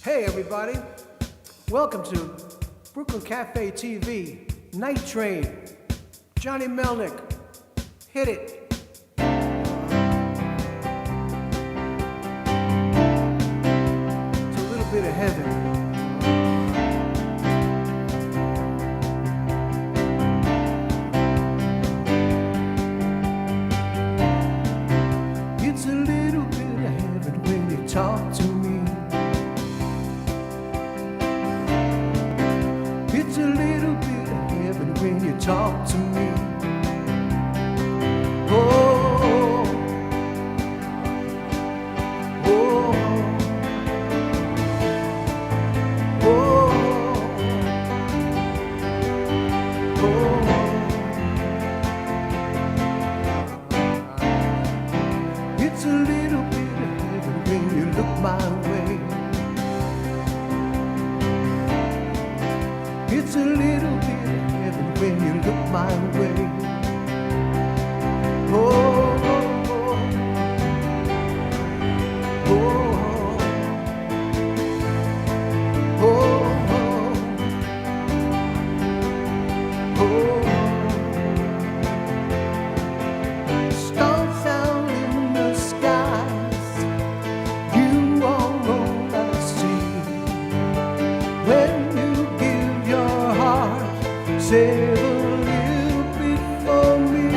Hey everybody, welcome to Brooklyn Cafe TV, Night Train, Johnny Melnick, hit it. It's a little bit of heaven. It's a little bit of heaven when you talk to me. It's a little bit of heaven when you talk to me. Oh, oh, oh, oh. It's a little bit of heaven when you look my way. It's a little bit of heaven when you look my way. Oh, oh, oh, oh, oh, oh. Stars out in the skies, you are all I see. When you give your heart, save a little bit for me.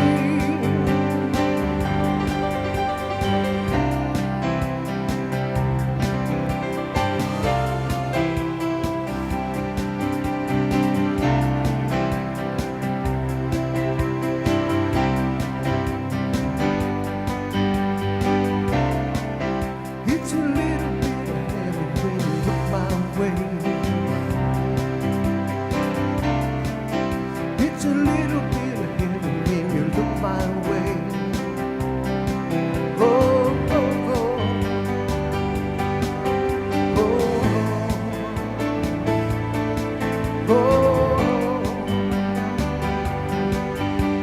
It's a little bit of heaven when you look my way. It's a little bit of heaven when you look my way. Oh, oh, oh, oh, oh,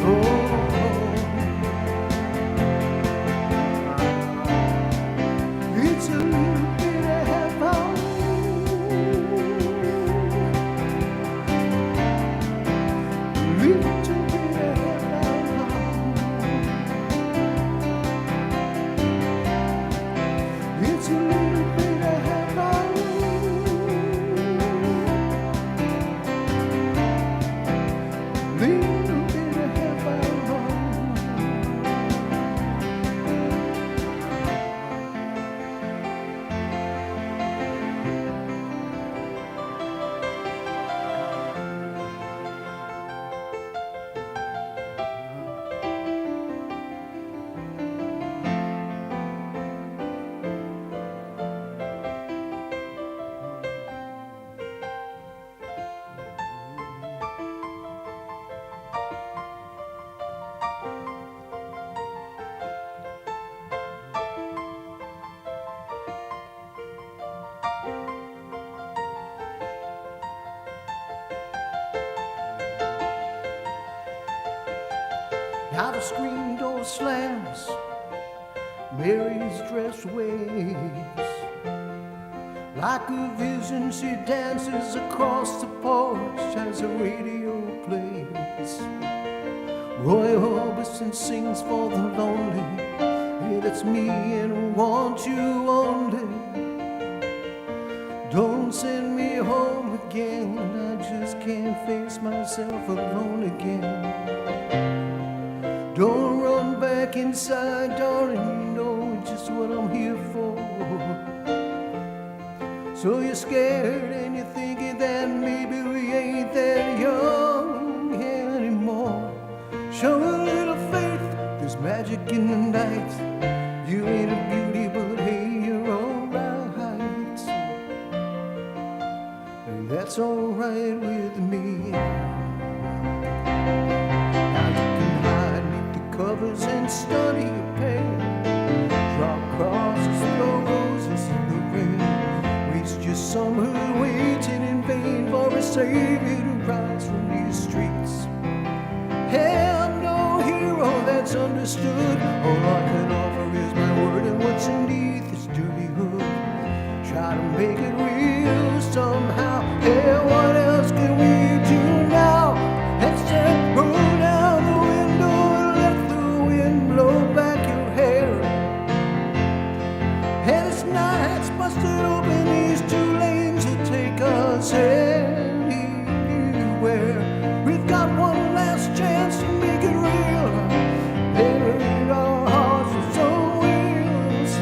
oh. It's a little bit of heaven. Little bit of heaven. It's a little bit of heaven. Little bit of heaven. Now the screen door slams, Mary's dress waves. Like a vision, she dances across the porch as the radio plays. Roy Orbison sings for the lonely. Hey, that's me and I want you only. Don't send me home again, I just can't face myself alone again. Don't run back inside, darling, you know just what I'm here for. So you're scared and you're thinking that maybe we ain't that young anymore. Show a little faith, there's magic in the night. You ain't a beauty, but hey, you're alright. And that's alright with me. Covers and study your pain. Draw crosses, throw roses in the rain. Waste your summer waiting in vain for a savior to rise from these streets. Hey, I'm no hero that's understood. All I can offer is my word and what's beneath this dirty hood. Try to make it real. blasted open these two lanes that take us anywhere. We've got one last chance to make it real. Lead our hearts with some wheels.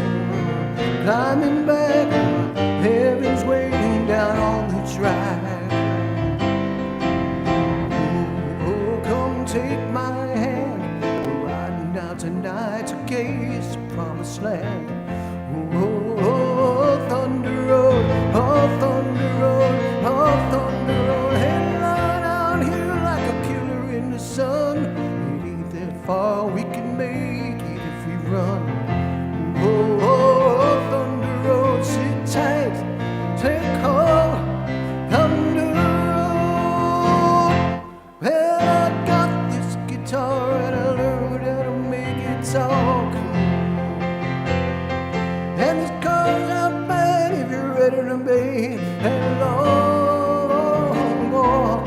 Climbing back, heaven's waiting down on the track. Oh, come take my hand. We're riding down tonight to gaze the promised land. Oh, Thunder Road, oh, Thunder Road, oh, Thunder Road. Headline out here like a killer in the sun. It ain't that far, we can make it if we run. Oh, Thunder Road, sit tight, take hold, Thunder Road. Well, I got this guitar and I learned how to make it talk. And this car's out back if you're ready to make a long walk.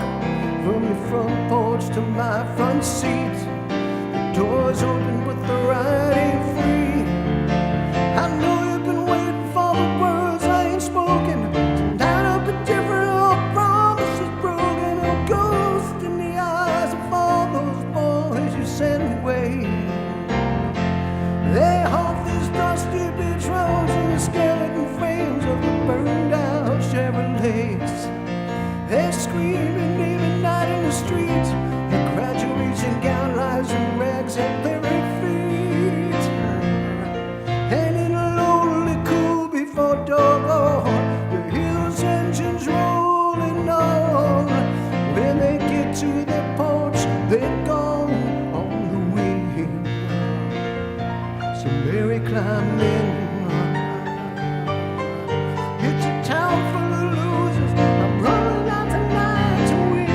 From your front porch to my front seat, the door's open but the ride ain't free. I know you've been waiting for the words I ain't spoken. Tonight I'll be different, all promises broken. A ghost in the eyes of all those boys you sent away. They haunt these dusty beach roads and the skeleton frames of the burned out Chevrolets. They're screaming even night in the streets. The graduation gown lies in rags at their feet. And in a lonely cool before dawn, the hills engines rolling on. When they get to their porch, they're gone on the wing. So Mary climbed in. It's a town full of losers. I'm running out tonight to win.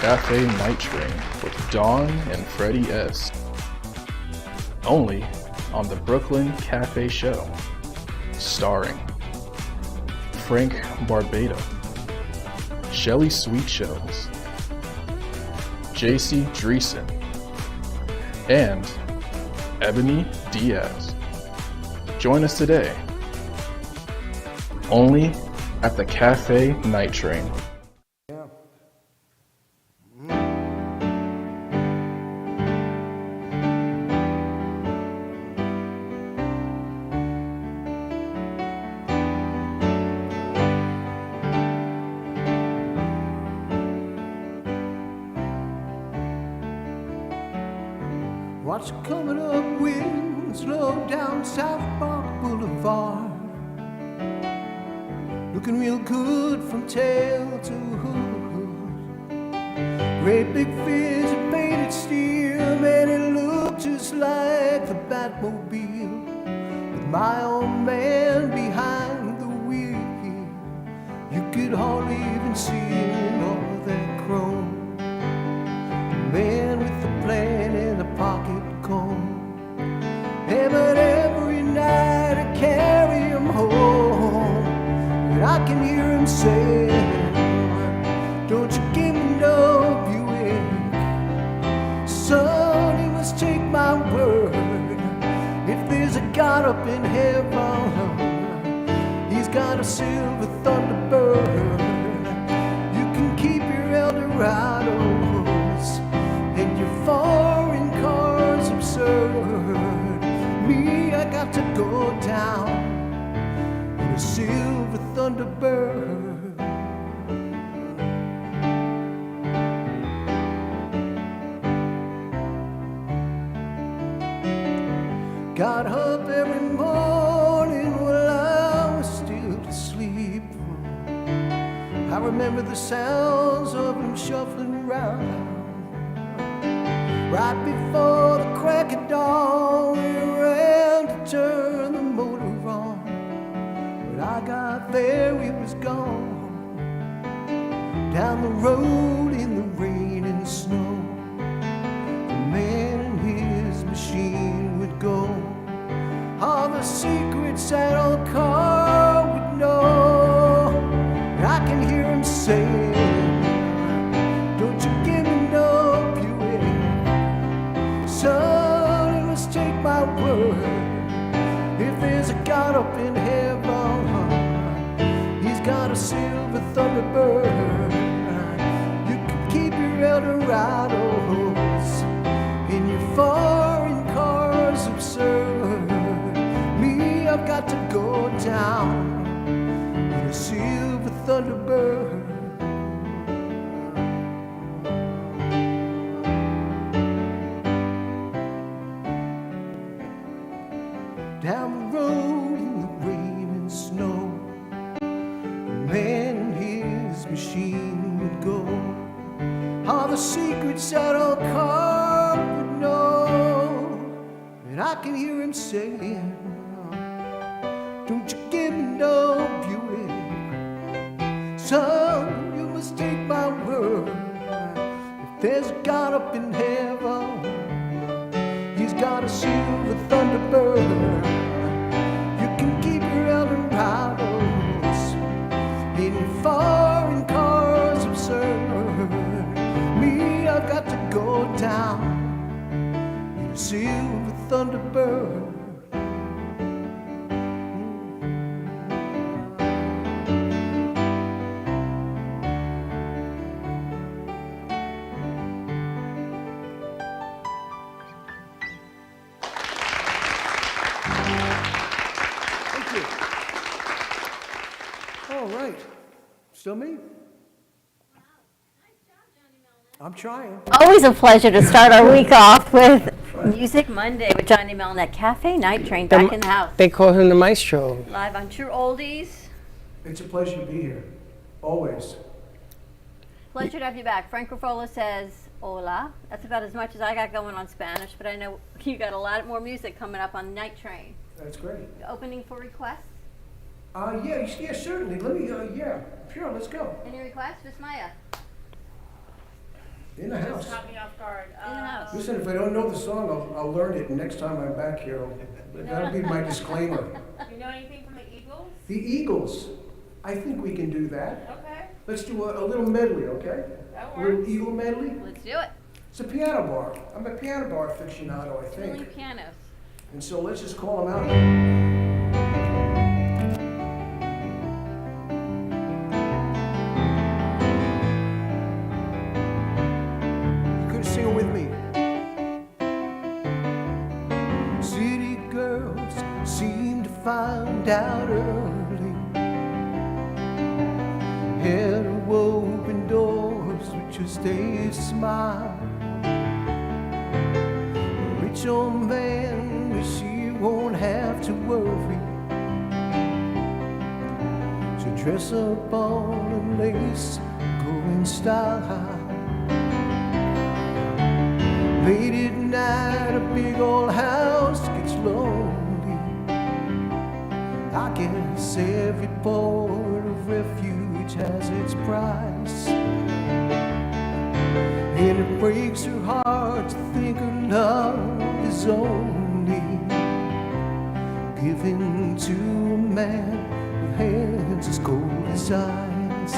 Cafe Night Train with Dawn and Freddie S. Only on the Brooklyn Cafe Show. Starring Frank Barbado, Shelley Sweetshells, JC Dreesen, and Ebony Diaz. Join us today. Only at the Cafe Night Train. Watch coming up wind, slow down South Park Boulevard. Looking real good from tail to hood. Great big fish of painted steel, man, it looked just like the Batmobile. With my old man behind the wheel, you could hardly even see in all that chrome. The man with the plan and the pocket comb. Hey, but every night I carry him home, and I can hear him say, don't you give me no Buick. Son, you must take my word. If there's a God up in heaven, he's got a silver Thunderbird. You can keep your Eldorados and your foreign cars absurd. to go down in a silver Thunderbird. Got up every morning while I was still asleep. I remember the sounds of him shuffling around. Right before the crack of dawn, we ran to turn the motor on. But I got there, he was gone. Down the road in the rain and snow, the man and his machine would go. All the secrets that old car would know. I can hear him saying, don't you give me no Buick. Son, you must take my word. If there's a God up in heaven, he's got a silver Thunderbird. You can keep your Eldorados in your foreign cars absurd. Me, I've got to go down in a silver Thunderbird. Down the road in the rain and snow, the man and his machine would go. All the secrets that old car would know. And I can hear him saying, don't you give me no Buick. Son, you must take my word. If there's a God up in heaven, he's got a silver Thunderbird. You can keep your Eldorados in your foreign cars absurd. Me, I've got to go down in a silver Thunderbird. All right. Still me? I'm trying. Always a pleasure to start our week off with Music Monday with Johnny Melnett. Cafe Night Train back in the house. They call him the maestro. Live on True Oldies. It's a pleasure to be here. Always. Pleasure to have you back. Frank Ruffolo says, hola. That's about as much as I got going on Spanish, but I know you got a lot more music coming up on Night Train. That's great. Opening for requests? Yeah, certainly. Let me, yeah, sure, let's go. Any requests, Miss Maya? In the house. Caught me off guard. In the house. Listen, if I don't know the song, I'll learn it, and next time I'm back here, that'll be my disclaimer. You know anything from the Eagles? The Eagles, I think we can do that. Okay, Let's do a little medley, okay? that A little works. Eagle medley. Let's do it. It's a piano bar. I'm a piano bar aficionado, I Filling think. pianos. And so let's just call them out. You could sing with me. City girls seem to find out early. Had open doors with just a smile. A rich old man, but she won't have to worry. She'll dress up all in lace, go in style. Late at night, a big old house gets lonely. I guess every port of refuge has its price. And it breaks her heart to think her love is only given to a man with hands as cold as ice.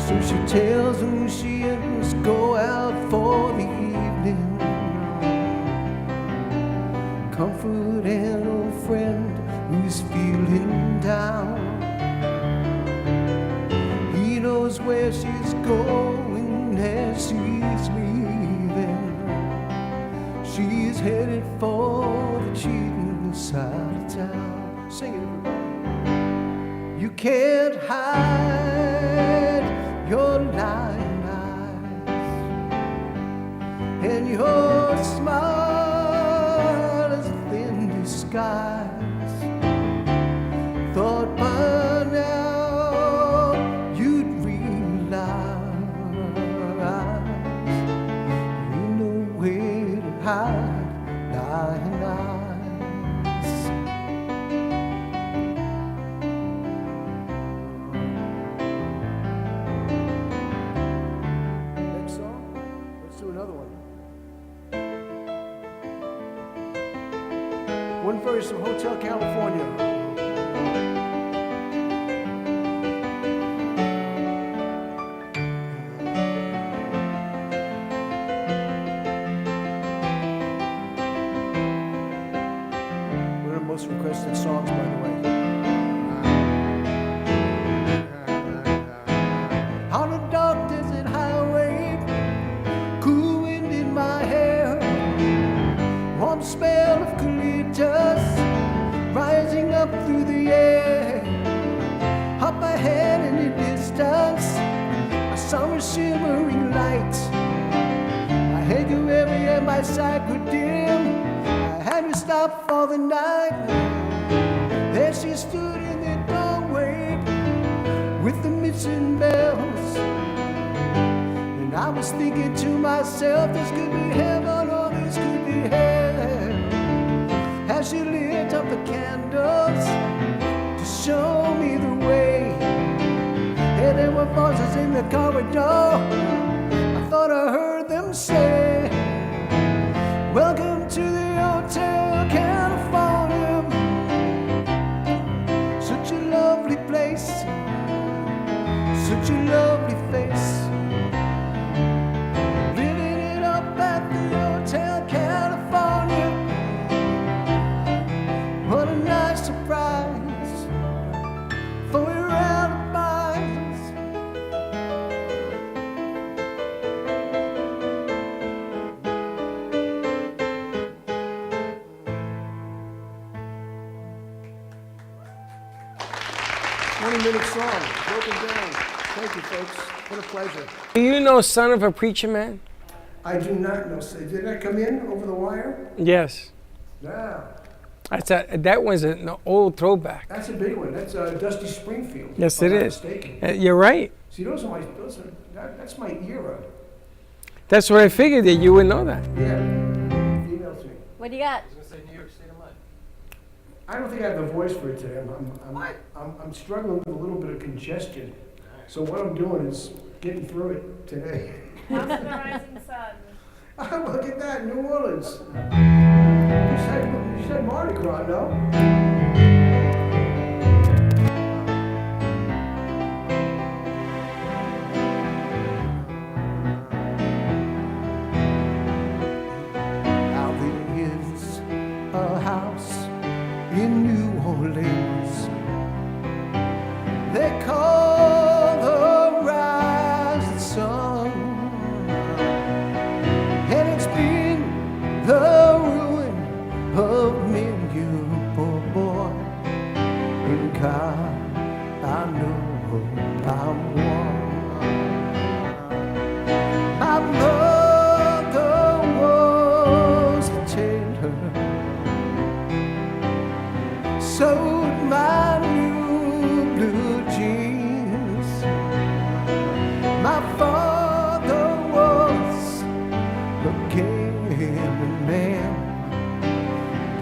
So she tells him she must go out for the evening. Comfort an old friend who's feeling down. He knows where she's going as she's leaving. She's headed for the cheating side of town. Sing it, everybody. You can't hide your lying eyes, and your smile is a thin disguise. Thought by now you'd realize ain't no way to hide lying eyes. Next song? Let's do another one. One verse of Hotel California. One of the most requested songs, by the way. On a dark desert highway, cool wind in my hair, warm smell of eucalyptus rising up through the air. Up ahead in the distance, I saw a shimmering light. I had you heavy and my sight grew dim. I had to stop for the night. There she stood in the doorway with the missing bells. And I was thinking to myself, this could be heaven or this could be hell. As she lit up the candles to show me the way, and there were voices in the corridor. I thought I heard them say, welcome to the Hotel California. Such a lovely place, such a lovely face. Living it up at the Hotel California. What a nice surprise for your alibis. Minute song, broken down. Thank you, folks. What a pleasure. Do you know Son of a Preacher Man? I do not know. Did that come in over the wire? Yes. No. That was an old throwback. That's a big one. That's Dusty Springfield. Yes, if I'm it not is. mistaken. You're right. See, that's my era. That's what I figured that you would know that. Yeah. Email to me. What do you got? I don't think I have the voice for it today. I'm struggling with a little bit of congestion. So what I'm doing is getting through it today. House of the Rising Sun. Look at that, New Orleans. You said Mardi Gras, no? Now there is a house in New Orleans they call the Rising Sun, and it's been the ruin of many a poor boy. In God, I know I'm one. My mother was a tailor, sewed my new blue jeans. My father was a gambling man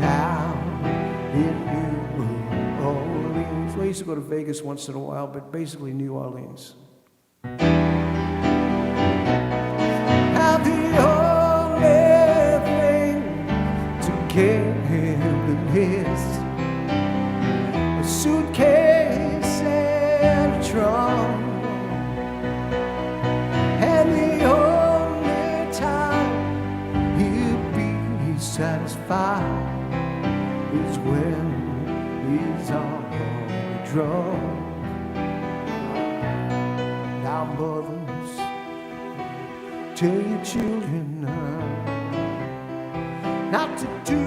down in New Orleans. Well, I used to go to Vegas once in a while, but basically New Orleans. Now the only thing to gamble is a suitcase and a trunk, and the only time he'll be satisfied is when he's already drunk. Now mothers, tell your children not to do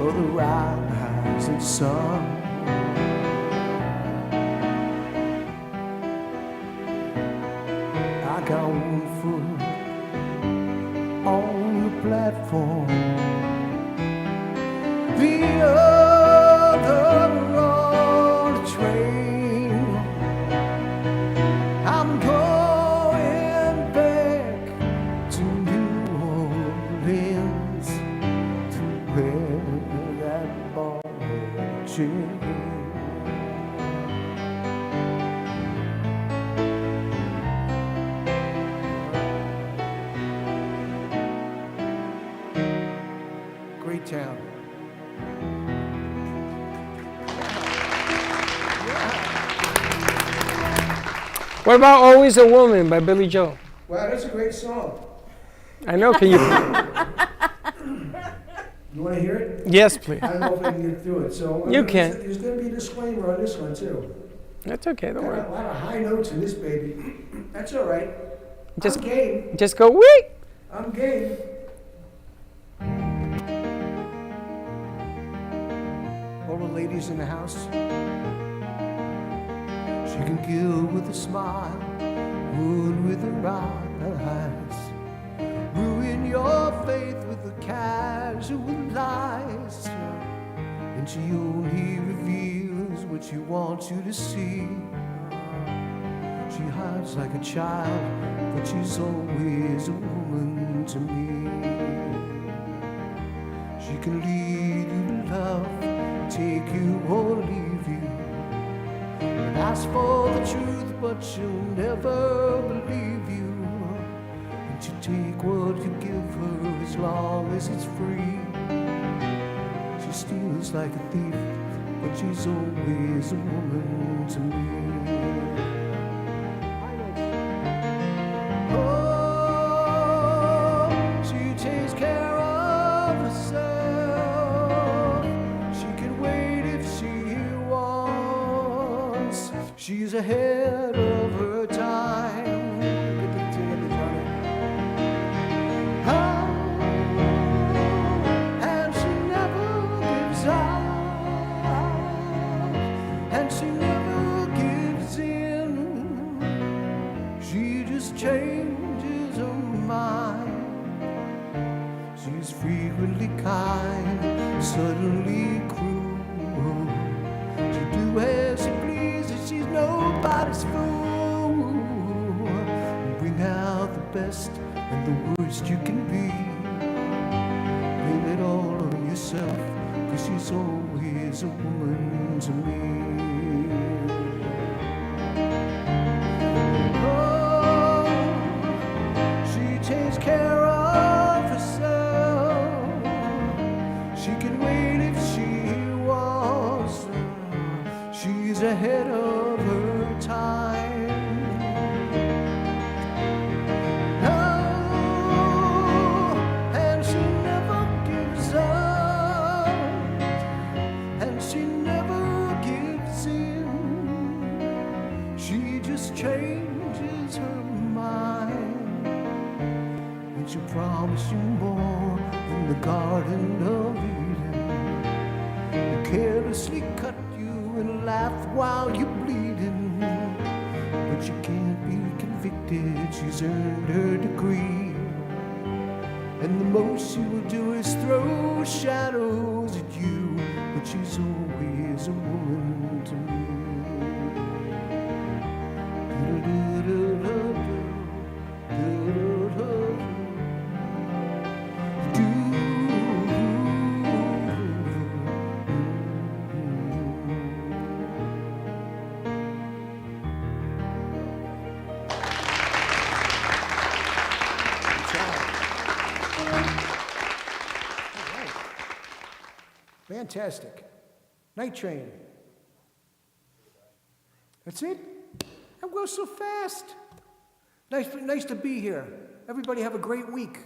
of the rising sun. I got one foot on the platform, the other on the train. I'm going back to New Orleans to wear that ball chain. Great town. What about Always a Woman by Billy Joel? Wow, that's a great song. I know, can you? You want to hear it? Yes, please. I don't know if I can get through it. So You can. There's going to be a disclaimer on this one too. That's okay, don't Got worry. a lot of high notes in this baby. That's all right. Just- I'm game. Just go, wait! I'm game. All the ladies in the house. She can kill with a smile, wound with her eyes, ruin your faith with the casual lies, and she only reveals what she wants you to see. She hides like a child, but she's always a woman to me. She can lead you to love, take you or leave you, and ask for the truth, but she'll never believe you. And she'll take what you give her as long as it's free. She steals like a thief, but she's always a woman to me. Oh, she takes care of herself. She can wait if she wants. She's ahead of her time. Get the together, Johnny. Oh, and she never gives up, and she never gives in. She just changes her mind. She's frequently kind, suddenly cruel. She do as she pleases, she's nobody's fool. Bring out the best and the worst you can be. Blame it all on yourself, 'cause she's always a woman to me. Oh, she takes care of herself. She can wait if she wants. She's ahead of her time. Oh, and she never gives up, and she never gives in. She just changes her mind, and she'll promise you more than the Garden of Eden, and carelessly cut you and laugh while you're bleeding. But you can't be convicted, she's earned her degree, and the most she will do is throw shadows at you. But she's always a woman to me. Fantastic. Night Train. That's it? That goes so fast. Nice to be here. Everybody have a great week.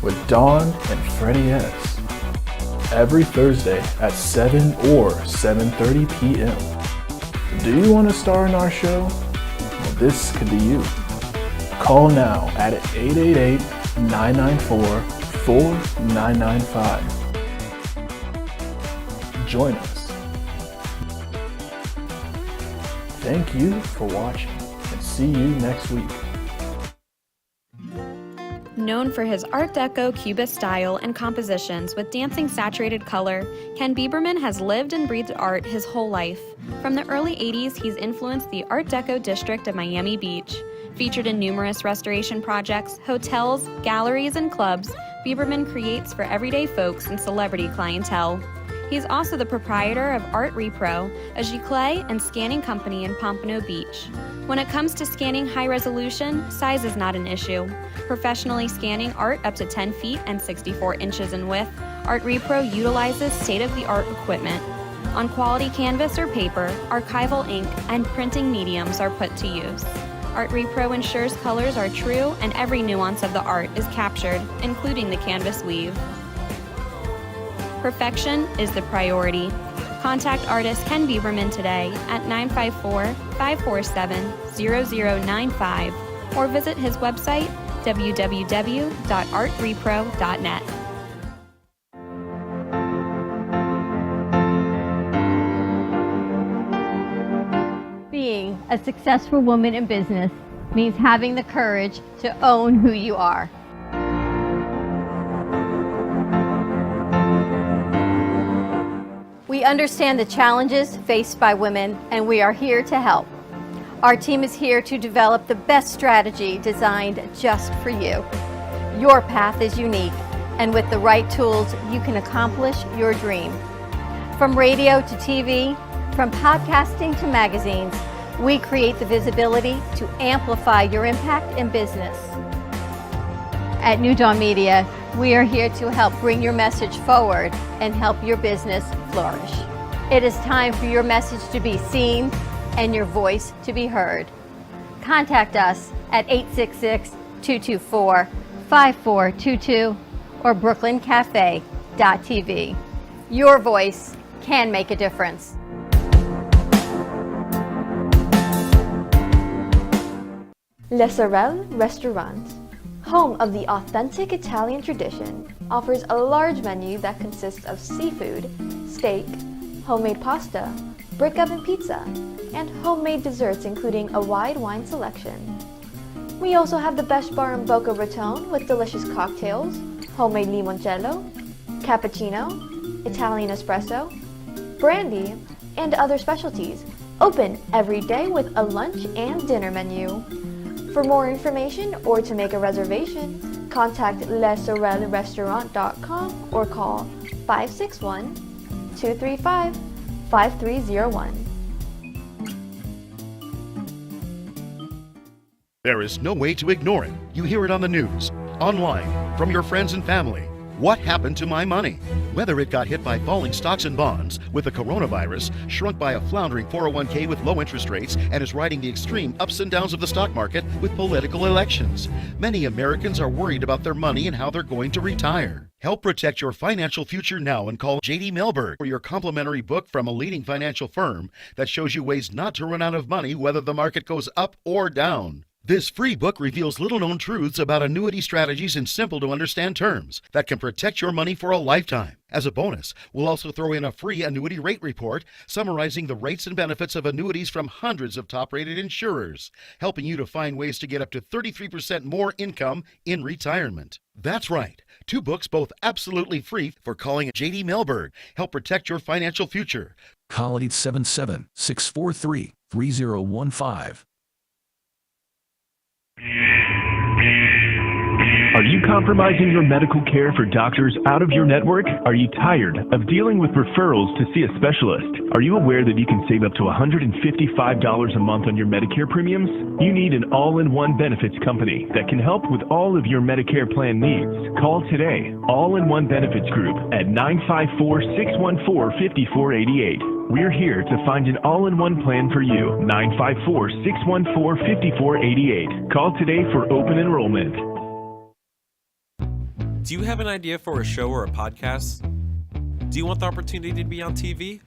With Dawn and Freddie S. Every Thursday at 7 or 7:30 p.m. Do you want to star in our show? Well, this could be you. Call now at 888-994-4995. Join us. Thank you for watching, and see you next week. Known for his Art Deco Cubist style and compositions with dancing saturated color, Ken Bieberman has lived and breathed art his whole life. From the early 80s, he's influenced the Art Deco district of Miami Beach. Featured in numerous restoration projects, hotels, galleries, and clubs, Bieberman creates for everyday folks and celebrity clientele. He's also the proprietor of Art Repro, a giclée and scanning company in Pompano Beach. When it comes to scanning high resolution, size is not an issue. Professionally scanning art up to 10 feet and 64 inches in width, Art Repro utilizes state-of-the-art equipment. On quality canvas or paper, archival ink and printing mediums are put to use. Art Repro ensures colors are true and every nuance of the art is captured, including the canvas weave. Perfection is the priority. Contact artist Ken Bieberman today at 954-547-0095 or visit his website www.artrepro.net. Being a successful woman in business means having the courage to own who you are. We understand the challenges faced by women, and we are here to help. Our team is here to develop the best strategy designed just for you. Your path is unique, and with the right tools, you can accomplish your dream. From radio to TV, from podcasting to magazines, we create the visibility to amplify your impact in business. At New Dawn Media, we are here to help bring your message forward and help your business flourish. It is time for your message to be seen and your voice to be heard. Contact us at 866-224-5422 or brooklyncafe.tv. Your voice can make a difference. Le Sorel Restaurant, home of the authentic Italian tradition, offers a large menu that consists of seafood, steak, homemade pasta, brick oven pizza, and homemade desserts including a wide wine selection. We also have the best bar in Boca Raton with delicious cocktails, homemade limoncello, cappuccino, Italian espresso, brandy, and other specialties, open every day with a lunch and dinner menu. For more information or to make a reservation, contact lesorelrestaurant.com or call 561-235-5301. There is no way to ignore it. You hear it on the news, online, from your friends and family. What happened to my money? Whether it got hit by falling stocks and bonds, with the coronavirus, shrunk by a floundering 401k with low interest rates, and is riding the extreme ups and downs of the stock market with political elections. Many Americans are worried about their money and how they're going to retire. Help protect your financial future now and call J.D. Mellberg for your complimentary book from a leading financial firm that shows you ways not to run out of money whether the market goes up or down. This free book reveals little-known truths about annuity strategies in simple-to-understand terms that can protect your money for a lifetime. As a bonus, we'll also throw in a free annuity rate report summarizing the rates and benefits of annuities from hundreds of top-rated insurers, helping you to find ways to get up to 33% more income in retirement. That's right. 2 books, both absolutely free, for calling J.D. Mellberg. Help protect your financial future. Call 877-643-3015. Are you compromising your medical care for doctors out of your network? Are you tired of dealing with referrals to see a specialist? Are you aware that you can save up to $155 a month on your Medicare premiums? You need an all-in-one benefits company that can help with all of your Medicare plan needs. Call today, All-in-One Benefits Group at 954-614-5488. We're here to find an all-in-one plan for you. 954-614-5488. Call today for open enrollment. Do you have an idea for a show or a podcast? Do you want the opportunity to be on TV?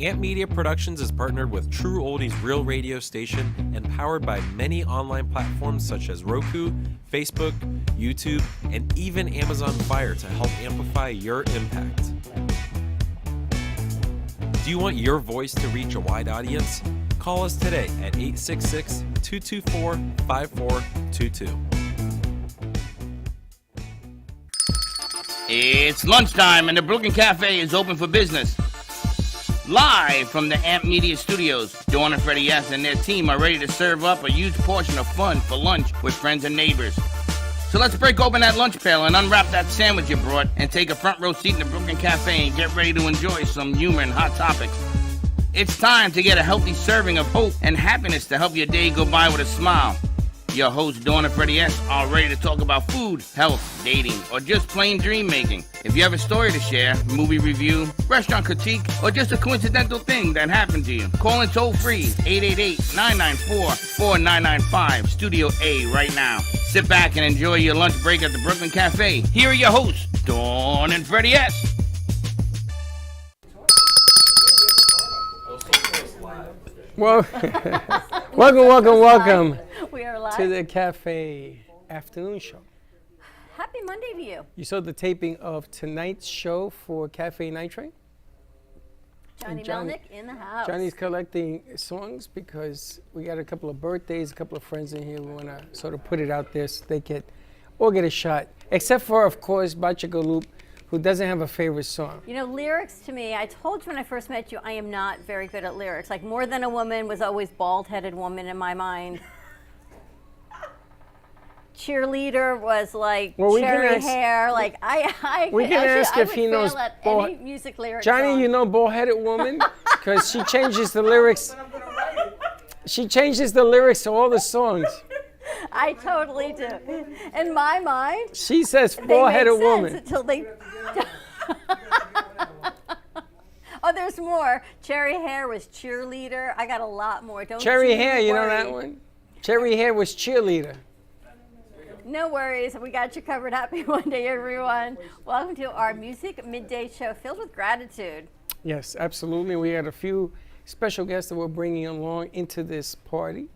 Amp Media Productions is partnered with True Oldies Real Radio Station and powered by many online platforms such as Roku, Facebook, YouTube, and even Amazon Fire to help amplify your impact. Do you want your voice to reach a wide audience? Call us today at 866-224-5422. It's lunchtime and the Brooklyn Cafe is open for business. Live from the Amp Media Studios, Dawn and Freddie S. and their team are ready to serve up a huge portion of fun for lunch with friends and neighbors. So let's break open that lunch pail and unwrap that sandwich you brought and take a front row seat in the Brooklyn Cafe and get ready to enjoy some humor and hot topics. It's time to get a healthy serving of hope and happiness to help your day go by with a smile. Your hosts, Dawn and Freddie S., are ready to talk about food, health, dating, or just plain dream making. If you have a story to share, movie review, restaurant critique, or just a coincidental thing that happened to you, call in toll free 888-994-4995, Studio A right now. Sit back and enjoy your lunch break at the Brooklyn Cafe. Here are your hosts, Dawn and Freddie S. Well, welcome We are live. to the Cafe Afternoon Show. Happy Monday to you. You saw the taping of tonight's show for Cafe Night Train? Johnny Johnny- Melnick in the house. Johnny's collecting songs because we got a couple of birthdays, a couple of friends in here. We want to sort of put it out there so they could all get a shot. Except for, of course, Bachagaloop, who doesn't have a favorite song. You know, lyrics to me, I told you when I first met you, I am not very good at lyrics. Like, More Than a Woman was always bald-headed woman in my mind. Cheerleader was like Well, we can cherry ask- hair. Like, We can ask if would he knows fail at bald- any music lyrics. Johnny, song. you know Bald-Headed Woman? Because she changes the lyrics. She changes the lyrics to all the songs. I totally do. In my mind, She says they make bald-headed sense woman. until they. Oh, there's more. Cherry hair was cheerleader. I got a lot more. Don't Cherry you hair, you know worry. that one? Cherry hair was cheerleader. No worries. We got you covered. Happy Monday, everyone. Welcome to our Music Midday Show filled with gratitude. Yes, absolutely. We had a few special guests that we're bringing along into this party,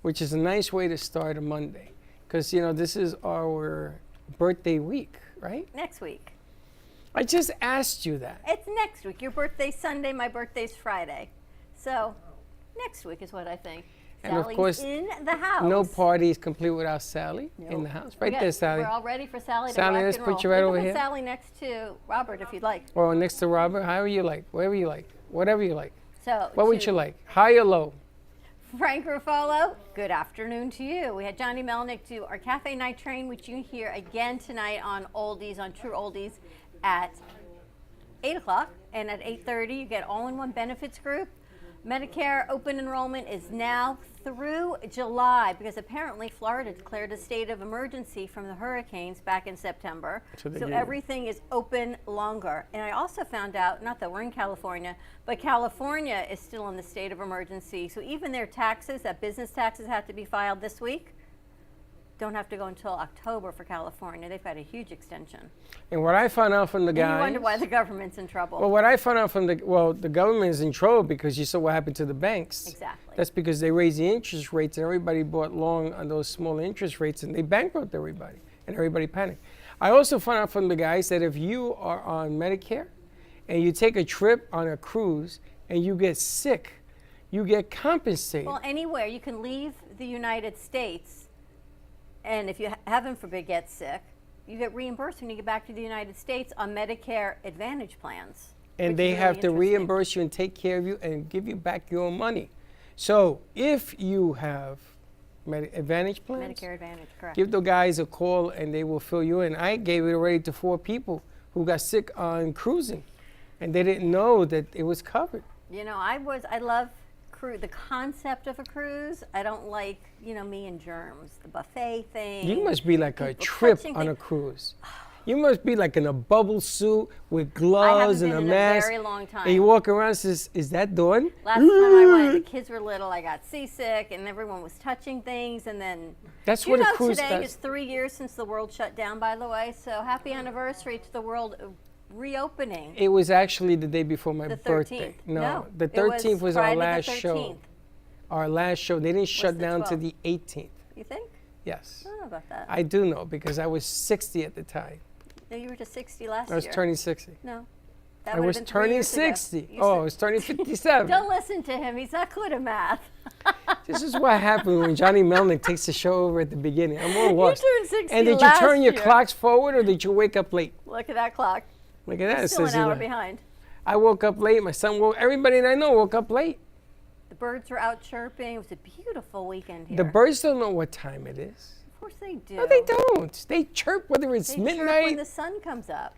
which is a nice way to start a Monday. Because, you know, this is our birthday week, right? Next week. I just asked you that. It's next week. Your birthday's Sunday. My birthday's Friday. So next week is what I think. And of Sally's course, in the house. no party is complete without Sally in the house. Right there, Sally. We're all ready for Sally to Sally, rock let's and put roll. you right can over put here. Sally next to Robert if you'd like. Or next to Robert, however you like, wherever you like, whatever you like. So What would to you like? High or low? Frank Ruffalo, good afternoon to you. We had Johnny Melnick do our Cafe Night Train, which you hear again tonight on Oldies, on True Oldies at 8 o'clock. And at 8:30, you get all-in-one benefits group. Medicare open enrollment is now through July because apparently Florida declared a state of emergency from the hurricanes back in September. So they So did. everything is open longer. And I also found out, not that we're in California, but California is still in the state of emergency. So even their taxes, that business taxes have to be filed this week, don't have to go until October for California. They've got a huge extension. And what I found out from the And you guys. wonder why the government's in trouble. Well, what I found out from the government is in trouble because you saw what happened to the banks. Exactly. That's because they raised the interest rates and everybody bought long on those small interest rates and they bankrupted everybody and everybody panicked. I also found out from the guys that if you are on Medicare and you take a trip on a cruise and you get sick, you get compensated. Well, anywhere. You can leave the United States, and if you, heaven forbid, get sick, you get reimbursed when you get back to the United States on Medicare Advantage plans. And which they is have really to interesting. reimburse you and take care of you and give you back your own money. So if you have Advantage plans, Medicare Advantage, correct. give the guys a call and they will fill you in. I gave it already to 4 people who got sick on cruising and they didn't know that it was covered. You know, I love the concept of a cruise. I don't like, me and germs, the buffet thing. You must be like a people trip touching on a things. cruise. You must be like in a bubble suit with I haven't gloves and been a in mask. a very long time. And you walk around and says, is that Dawn? Last time I went, the kids were little, I got seasick, and everyone was touching things, and then... That's Do what you a know cruise today does. is 3 years since the world shut down, by the way, so happy anniversary to the world reopening. It was actually the day before my The birthday. 13th. No, the it was 13th was our Friday the last 13th. show. Our last show. They didn't shut the down to 12th? the 18th. You think? Yes. I don't know about that. I do know because I was 60 at the time. No, you were just 60 last I was year. turning 60. No. That I would've was been 3 turning years ago. 60. You Oh, said- I was turning 57. Don't listen to him. He's not good at math. This is what happened when Johnny Melnick takes the show over at the beginning. I'm all lost. turned 60 And did you last turn your year. clocks forward or did you wake up late? Look at that clock. Look at that. You're It still says an hour it. behind. I woke up late. My son woke. Everybody that I know woke up late. The birds were out chirping. It was a beautiful weekend here. The birds don't know what time it is. Of course they do. No, they don't. They chirp whether it's They chirp midnight. when the sun comes up.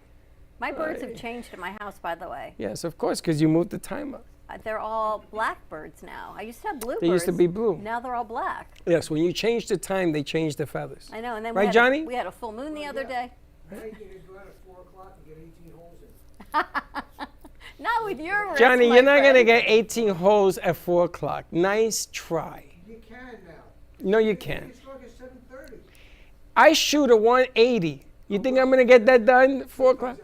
My birds have changed at my house, by the way. Yes, of course, because you moved the time up. They're all black birds now. I used to have blue They birds. used to be blue. Now they're all black. Yes, when you change the time, they change the feathers. I know. And then Right, we Johnny? we had a full moon the other day. Now you can go out at 4 o'clock and get 18 holes in. Not with your wrist, Johnny, my you're not going to friend. get 18 holes at 4 o'clock. Nice try. You can now. No, you can't. It's like at 7:30. I shoot a 180. You think I'm going to get that done at 4 o'clock?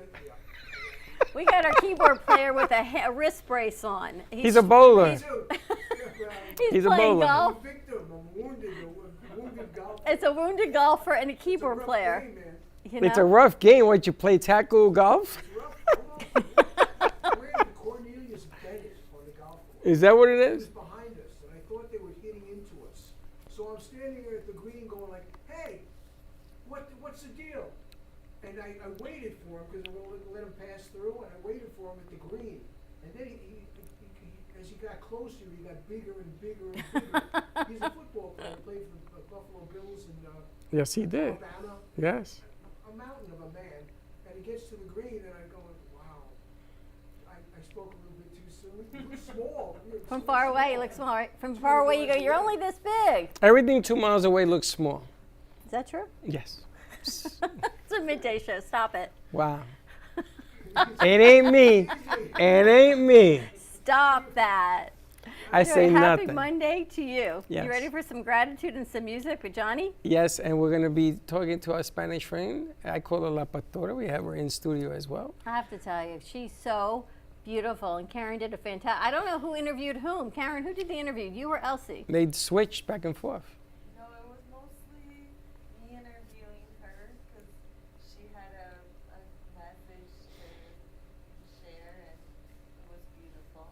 We got our keyboard player with a wrist brace on. He's a bowler. He's a playing bowler. golf. Victim, I'm wounded golfer. It's a wounded golfer and a keyboard player. Game, man. You It's a know? rough game. What, you play tackle golf? We're in Cornelius Bennett on the golf course. Is that what it He was is? behind us, and I thought they were hitting into us. So I'm standing there at the green going like, hey, what's the deal? And I waited for him because I wanted to let him pass through, and I waited for him at the green. And then as he got closer, he got bigger and bigger and bigger. He's a football player. He played for the Buffalo Bills and Yes, he did. Alabama. Yes. A mountain of a man. And he gets to the green, and I go, wow. I spoke a little bit too soon. He was small. From far away, he looks small. Right? From far away, you go, you're only this big. Everything 2 miles away looks small. Is that true? Yes. It's a midday show. Stop it. Wow. It ain't me. It ain't me. Stop that. I So say happy nothing. Monday to you. Yes. You ready for some gratitude and some music with Johnny? Yes, and we're going to be talking to our Spanish friend. I call her La Pastora. We have her in studio as well. I have to tell you, she's so beautiful, and Karen did a fantastic. I don't know who interviewed whom. Karen, who did the interview? You or Elsie? They switched back and forth. No, it was mostly me interviewing her because she had a message to share, and it was beautiful.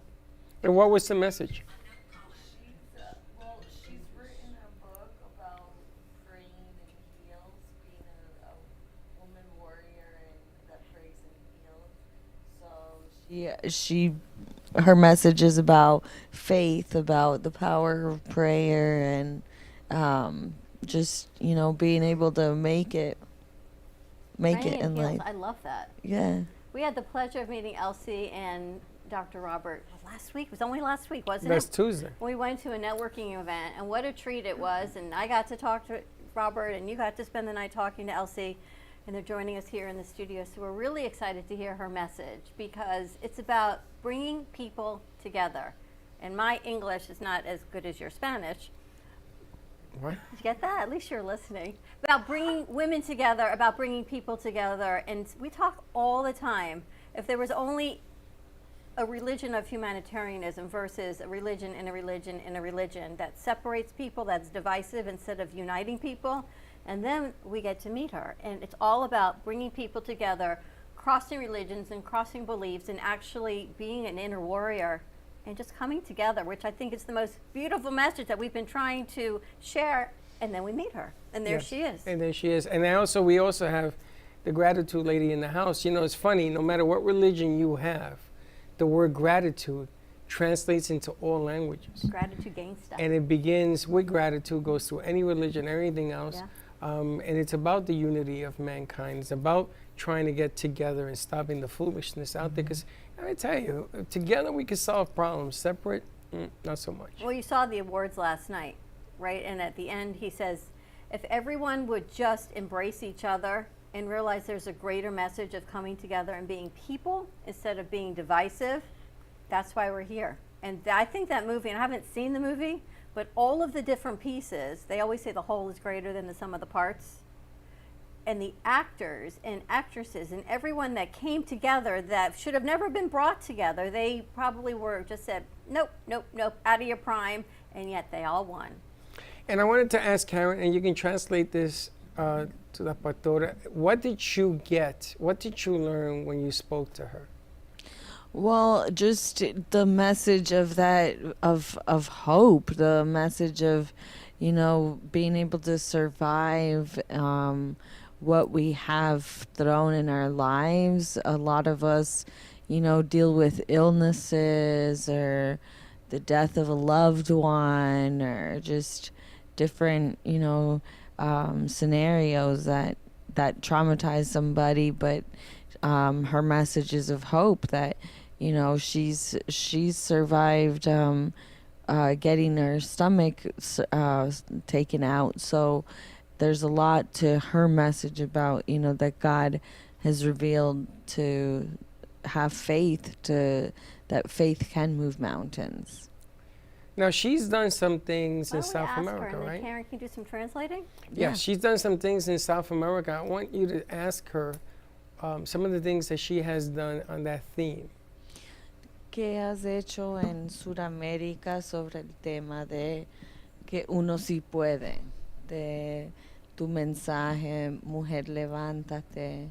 And what was the message? She's written a book about praying and heals, being a woman warrior and that prays and heals. So she her message is about faith, about the power of prayer, and just being able to make it Praying in and heals. life. I love that. Yeah. We had the pleasure of meeting Elsie and Dr. Robert last week. It was only last week, wasn't That's it? Tuesday. We went to a networking event, and what a treat it was. And I got to talk to Robert, and you got to spend the night talking to Elsie, and they're joining us here in the studio. So we're really excited to hear her message because it's about bringing people together. And my English is not as good as your Spanish. What? Did you get that? At least you're listening. About bringing women together, about bringing people together. And we talk all the time. If there was only a religion of humanitarianism versus a religion and a religion and a religion that separates people, that's divisive instead of uniting people, and then we get to meet her. And it's all about bringing people together, crossing religions and crossing beliefs, and actually being an inner warrior and just coming together, which I think is the most beautiful message that we've been trying to share. And then we meet her, and there Yes. she is. And there she is. And we also have the gratitude lady in the house. It's funny, no matter what religion you have, the word gratitude translates into all languages. Gratitude gains stuff. And it begins with gratitude, goes through any religion, anything else. Yeah. And it's about the unity of mankind. It's about trying to get together and stopping the foolishness out there. Because I tell you, together we can solve problems. Separate, not so much. Well, you saw the awards last night, right? And at the end, he says, if everyone would just embrace each other and realize there's a greater message of coming together and being people instead of being divisive, that's why we're here. And I think that movie, and I haven't seen the movie, but all of the different pieces, they always say the whole is greater than the sum of the parts. and the actors and actresses and everyone that came together that should have never been brought together, they probably were just said, nope, nope, nope, out of your prime, and yet they all won. And I wanted to ask Karen, and you can translate this to la pastora, what did you get? What did you learn when you spoke to her? Well, just the message of that of hope, the message of, you know, being able to survive what we have thrown in our lives. A lot of us, you know, deal with illnesses or the death of a loved one or just different, you know, scenarios that traumatize somebody, but her messages of hope that, you know, she's survived getting her stomach taken out. So there's a lot to her message about, you know, that God has revealed to have faith, that faith can move mountains. Now, she's done some things in Why don't we South ask America, her, and then right? Karen, can you do some translating? Yeah, she's done some things in South America. I want you to ask her some of the things that she has done on that theme. ¿Qué has hecho en Sudamérica sobre el tema de que uno sí puede? De tu mensaje, mujer, levántate.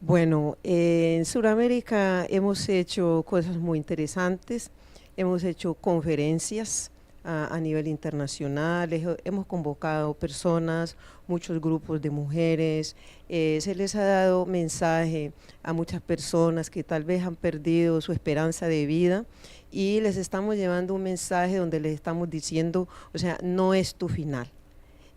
Bueno, en Sudamérica hemos hecho cosas muy interesantes, hemos hecho conferencias a nivel internacional, hemos convocado personas, muchos grupos de mujeres, se les ha dado mensaje a muchas personas que tal vez han perdido su esperanza de vida y les estamos llevando un mensaje donde les estamos diciendo, o sea, no es tu final.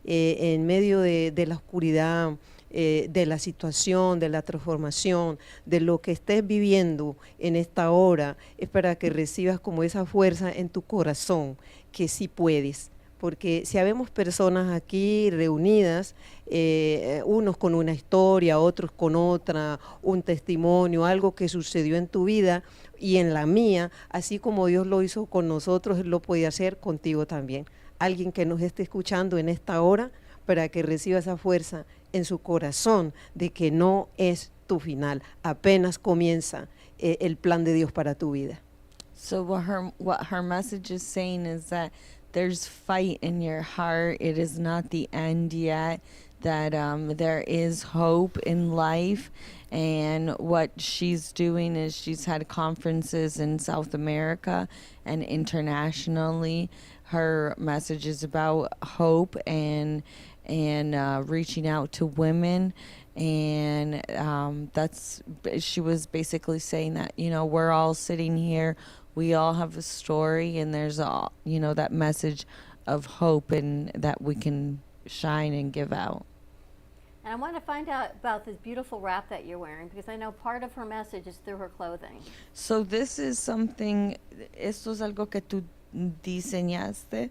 En medio de la oscuridad, de la situación, de la transformación, de lo que estés viviendo en esta hora, es para que recibas como esa fuerza en tu corazón, que sí puedes. Porque si habemos personas aquí reunidas, unos con una historia, otros con otra, un testimonio, algo que sucedió en tu vida y en la mía, así como Dios lo hizo con nosotros, Él lo puede hacer contigo también. Alguien que nos esté escuchando en esta hora, para que reciba esa fuerza en su corazón de que no es tu final, apenas comienza el plan de Dios para tu vida. So what her message is saying is that there's fight in your heart. It is not the end yet. That there is hope in life. And what she's doing is she's had conferences in South America and internationally. Her message is about hope and reaching out to women. And she was basically saying that, you know, we're all sitting here, we all have a story, and there's all, you know, that message of hope and that we can shine and give out. And I want to find out about this beautiful wrap that you're wearing, because I know part of her message is through her clothing. So this is something, esto es algo que tú diseñaste.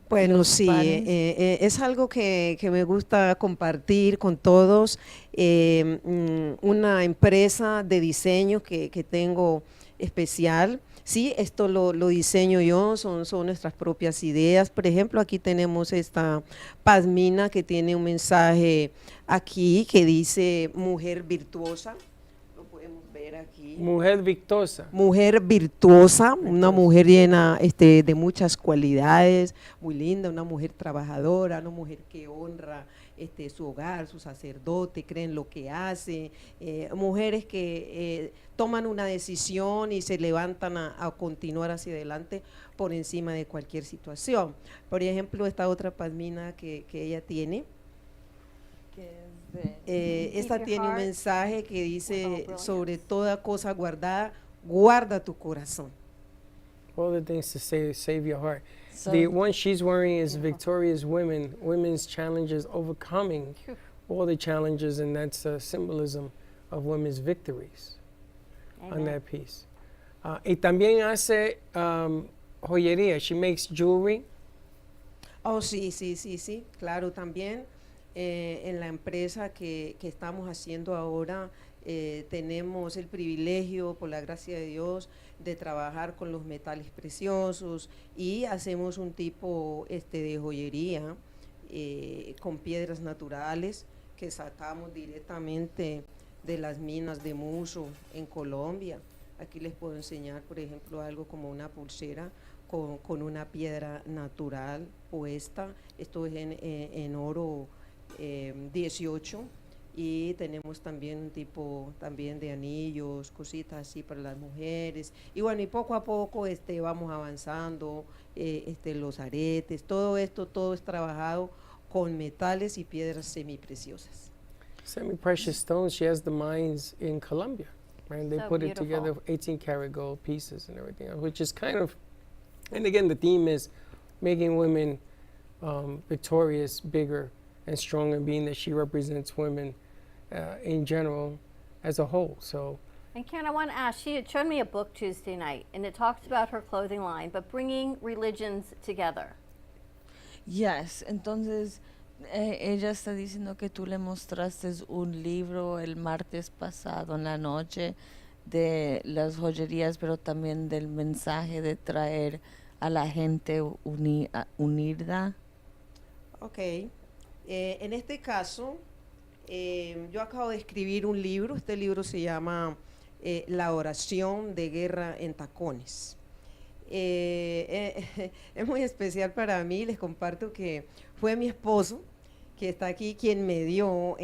Bueno, sí, es algo que me gusta compartir con todos. Una empresa de diseño que tengo especial. Sí, esto lo diseño yo, son nuestras propias ideas. Por ejemplo, aquí tenemos esta pashmina que tiene un mensaje aquí que dice mujer virtuosa. Lo podemos ver aquí. Mujer virtuosa. Mujer virtuosa, una mujer llena de muchas cualidades, muy linda, una mujer trabajadora, una mujer que honra su hogar, su sacerdote, cree en lo que hace, mujeres que toman una decisión y se levantan a continuar hacia adelante por encima de cualquier situación. Por ejemplo, esta otra pashmina que ella tiene, esta tiene un mensaje que dice, sobre toda cosa guardada, guarda tu corazón. All the things to save your heart. So The one she's wearing is Victorious Women, women's challenges, overcoming all the challenges, and that's a symbolism of women's victories on that piece. Y también hace joyería. She makes jewelry. Oh, sí, claro, también en la empresa que estamos haciendo ahora tenemos el privilegio, por la gracia de Dios, de trabajar con los metales preciosos y hacemos un tipo de joyería con piedras naturales que sacamos directamente de las minas de Muso en Colombia. Aquí les puedo enseñar, por ejemplo, algo como una pulsera con una piedra natural puesta. Esto es en oro 18. Y tenemos también un tipo también de anillos, cositas así para las mujeres. Y bueno, y poco a poco vamos avanzando, los aretes, todo esto, todo es trabajado con metales y piedras semipreciosas. Semi-precious stones, she has the mines in Colombia, right? And they So put it beautiful. together, 18 karat gold pieces and everything else, which is kind of, and again, the theme is making women victorious, bigger, and stronger, being that she represents women in general as a whole. So, And Karen, I want to ask, she had shown me a book Tuesday night, and it talks about her clothing line, but bringing religions together. Yes, entonces ella está diciendo que tú le mostraste un libro el martes pasado en la noche de las joyerías, pero también del mensaje de traer a la gente unida. Ok, en este caso, yo acabo de escribir un libro. Este libro se llama La oración de guerra en tacones. Es muy especial para mí. Les comparto que fue mi esposo, que está aquí, quien me dio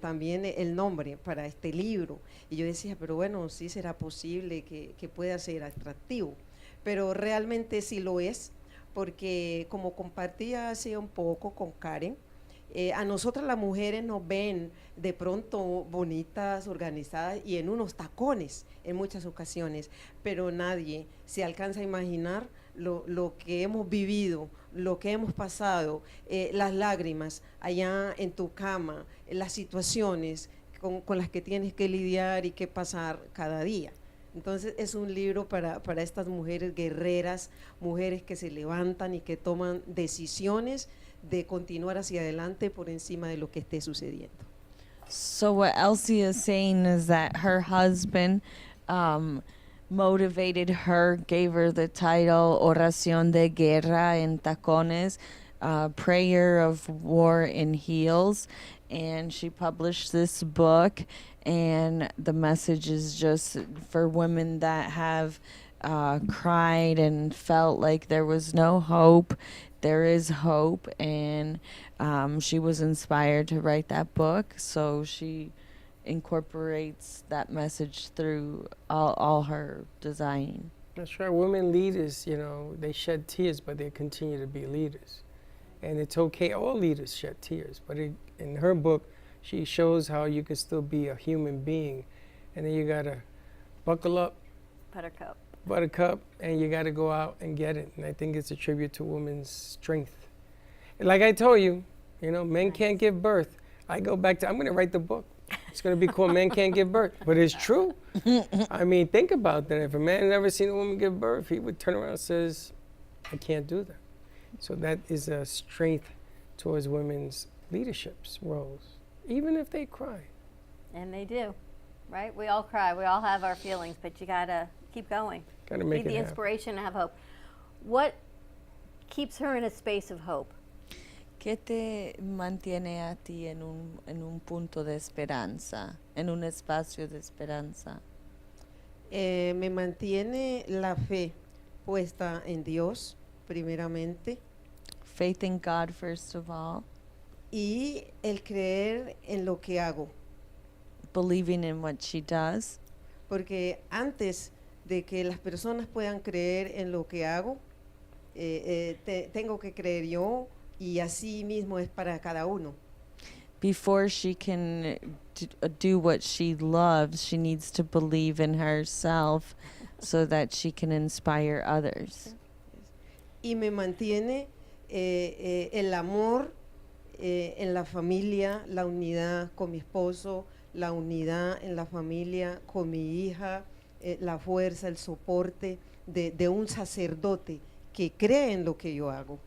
también el nombre para este libro. Y yo decía, pero bueno, sí será posible que pueda ser atractivo. Pero realmente sí lo es, porque como compartía hace un poco con Karen, a nosotras las mujeres nos ven de pronto bonitas, organizadas y en unos tacones en muchas ocasiones, pero nadie se alcanza a imaginar lo que hemos vivido, lo que hemos pasado, las lágrimas allá en tu cama, las situaciones con las que tienes que lidiar y que pasar cada día. Entonces es un libro para estas mujeres guerreras, mujeres que se levantan y que toman decisiones de continuar hacia adelante por encima de lo que esté sucediendo. So what Elsie is saying is that her husband motivated her, gave her the title Oración de Guerra en Tacones, Prayer of War in Heels, and she published this book, and the message is just for women that have cried and felt like there was no hope. There is hope, and she was inspired to write that book, so she incorporates that message through all her design. that's right. Women leaders, you know, they shed tears, but they continue to be leaders. And it's okay, all leaders shed tears, but in her book, she shows how you can still be a human being, and then you gotta buckle up, buttercup, and you gotta go out and get it. And I think it's a tribute to women's strength. And like I told you, you know, men can't give birth. I go back to, I'm gonna write the book. It's gonna be called Men Can't Give Birth, but it's true. I mean, think about that. If a man had never seen a woman give birth, he would turn around and says, I can't do that. So that is a strength towards women's leaderships roles, even if they cry. And they do, right? We all cry, we all have our feelings, but you gotta keep going. Gotta make Be it the happen. inspiration and have hope. What keeps her in a space of hope? ¿Qué te mantiene a ti en un punto de esperanza, en un espacio de esperanza? Me mantiene la fe puesta en Dios, primeramente. Faith in God, first of all. Y el creer en lo que hago. Believing in what she does. Porque antes de que las personas puedan creer en lo que hago, tengo que creer yo, y así mismo es para cada uno. Before she can do what she loves, she needs to believe in herself so that she can inspire others. Y me mantiene el amor en la familia, la unidad con mi esposo, la unidad en la familia con mi hija, la fuerza, el soporte de un sacerdote que cree en lo que yo hago.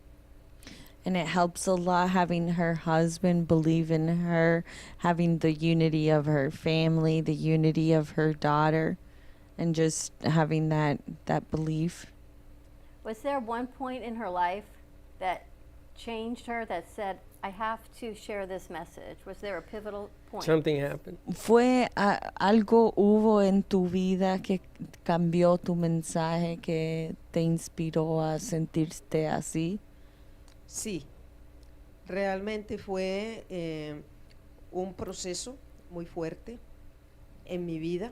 And it helps a lot having her husband believe in her, having the unity of her family, the unity of her daughter, and just having that belief. Was there one point in her life that changed her, that said, I have to share this message. Was there a pivotal point? Something happened. Algo hubo en tu vida que cambió tu mensaje, que te inspiró a sentirte así? Sí, realmente fue un proceso muy fuerte en mi vida,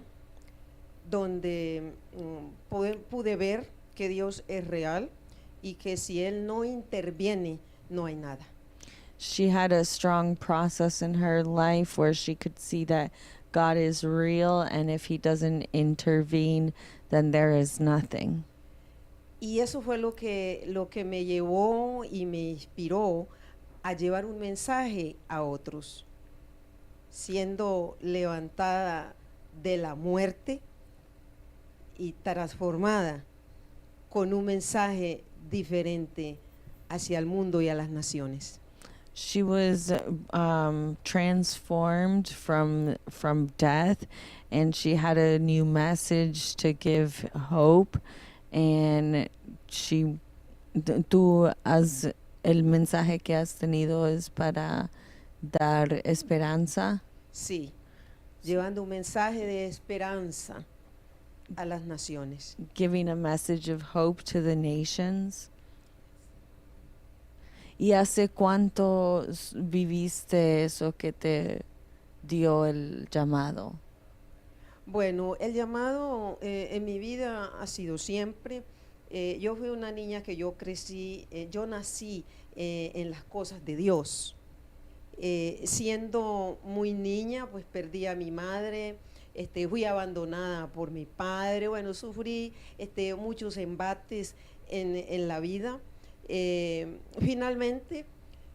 donde pude ver que Dios es real y que si Él no interviene, no hay nada. She had a strong process in her life where she could see that God is real, and if He doesn't intervene, then there is nothing. Y eso fue lo que me llevó y me inspiró a llevar un mensaje a otros, siendo levantada de la muerte y transformada con un mensaje diferente hacia el mundo y a las naciones. She was transformed from death, and she had a new message to give hope. And el mensaje que has tenido es para dar esperanza. Sí, llevando un mensaje de esperanza a las naciones. Giving a message of hope to the nations. ¿Y hace cuánto viviste eso que te dio el llamado? Bueno, el llamado en mi vida ha sido siempre. Yo fui una niña que yo crecí, yo nací en las cosas de Dios. Siendo muy niña, pues perdí a mi madre, fui abandonada por mi padre, bueno, sufrí muchos embates en la vida. Finalmente,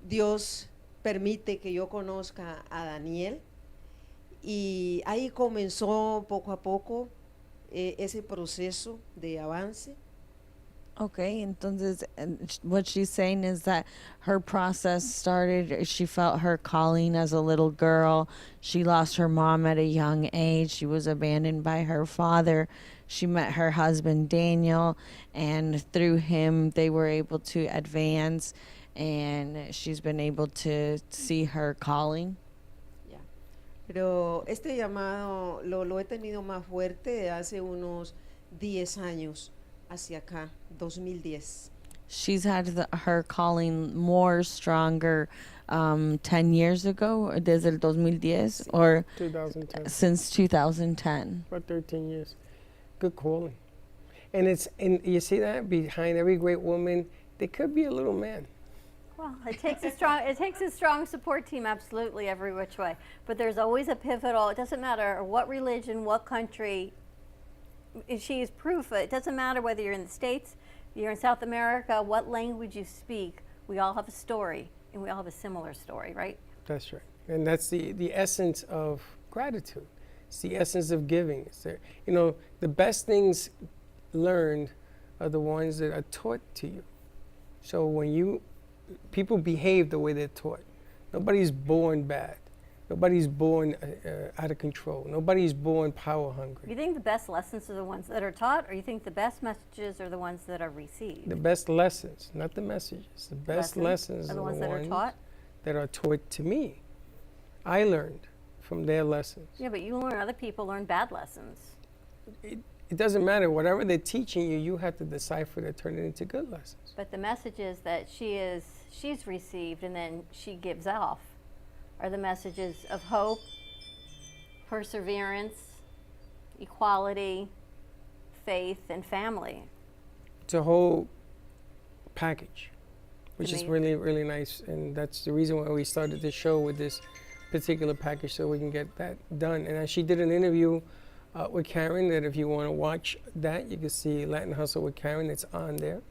Dios permite que yo conozca a Daniel, y ahí comenzó poco a poco ese proceso de avance. Okay, entonces, what she's saying is that her process started, she felt her calling as a little girl. She lost her mom at a young age. She was abandoned by her father. She met her husband, Daniel, and through him, they were able to advance, and she's been able to see her calling. Yeah. Pero este llamado lo he tenido más fuerte de hace unos 10 años hacia acá, 2010. She's had her calling more stronger 10 years ago, desde el 2010, or 2010. Since 2010. About 13 years. Good calling. And you see that behind every great woman, there could be a little man. Well, it takes a strong support team, absolutely, every which way. But there's always a pivotal. It doesn't matter what religion, what country. She is proof. It doesn't matter whether you're in the States, you're in South America, what language you speak. We all have a story, and we all have a similar story, right? That's right. And that's the essence of gratitude. It's the essence of giving. It's the best things learned are the ones that are taught to you. So when people behave the way they're taught. Nobody's born bad. Nobody's born out of control. Nobody's born power hungry. You think the best lessons are the ones that are taught, or you think the best messages are the ones that are received? The best lessons, not the messages. The best lessons are the ones that are taught? That are taught to me. I learned from their lessons. Yeah, but you learn, other people learn bad lessons. It doesn't matter. Whatever they're teaching you, you have to decipher to turn it into good lessons. But the messages that she's received and then she gives off are the messages of hope, perseverance, equality, faith, and family. It's a whole package, which is Amazing. really, really nice. And that's the reason why we started this show with this particular package, so we can get that done. And she did an interview with Karen, that if you want to watch that, you can see Latin Hustle with Karen. It's on there,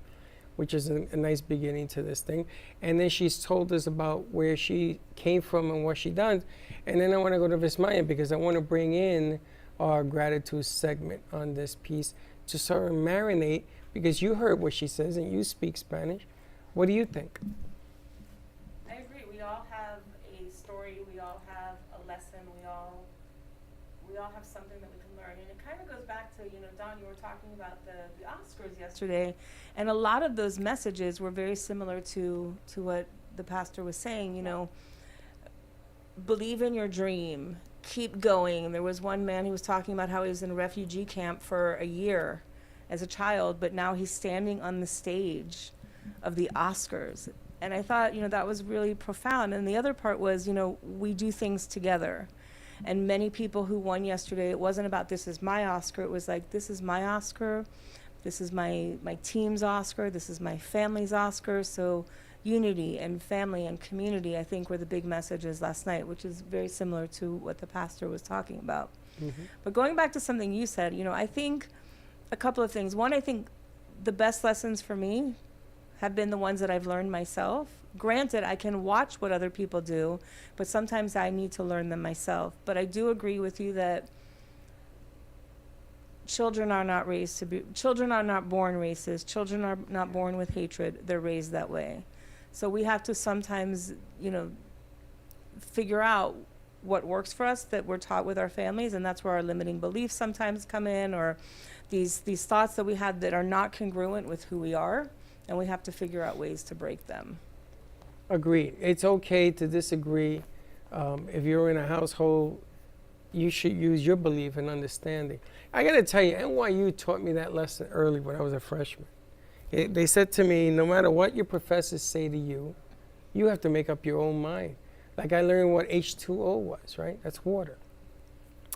which is a nice beginning to this thing. And then she's told us about where she came from and what she done. And then I want to go to Vismaya, because I want to bring in our gratitude segment on this piece to sort of marinate, because you heard what she says and you speak Spanish. What do you think? I agree. We all have a story. We all have a lesson. We all have something that we can learn. And it kind of goes back to, Don, you were talking about the Oscars yesterday, and a lot of those messages were very similar to what the pastor was saying, you know, believe in your dream, keep going. There was one man who was talking about how he was in a refugee camp for a year as a child, but now he's standing on the stage of the Oscars. And I thought, you know, that was really profound. And the other part was, you know, we do things together. And many people who won yesterday, it wasn't about this is my Oscar. It was like, this is my Oscar. This is my team's Oscar. This is my family's Oscar. So unity and family and community, I think, were the big messages last night, which is very similar to what the pastor was talking about. Mm-hmm. But going back to something you said, you know, I think a couple of things. One, I think the best lessons for me have been the ones that I've learned myself. Granted, I can watch what other people do, but sometimes I need to learn them myself. But I do agree with you that children are not born racist. Children are not born with hatred. They're raised that way. So we have to sometimes, you know, figure out what works for us that we're taught with our families, and that's where our limiting beliefs sometimes come in, or these thoughts that we have that are not congruent with who we are, and we have to figure out ways to break them. Agreed. It's okay to disagree. If you're in a household, you should use your belief and understanding. I got to tell you, NYU taught me that lesson early when I was a freshman. They said to me, no matter what your professors say to you, you have to make up your own mind. Like I learned what H2O was, right? That's water.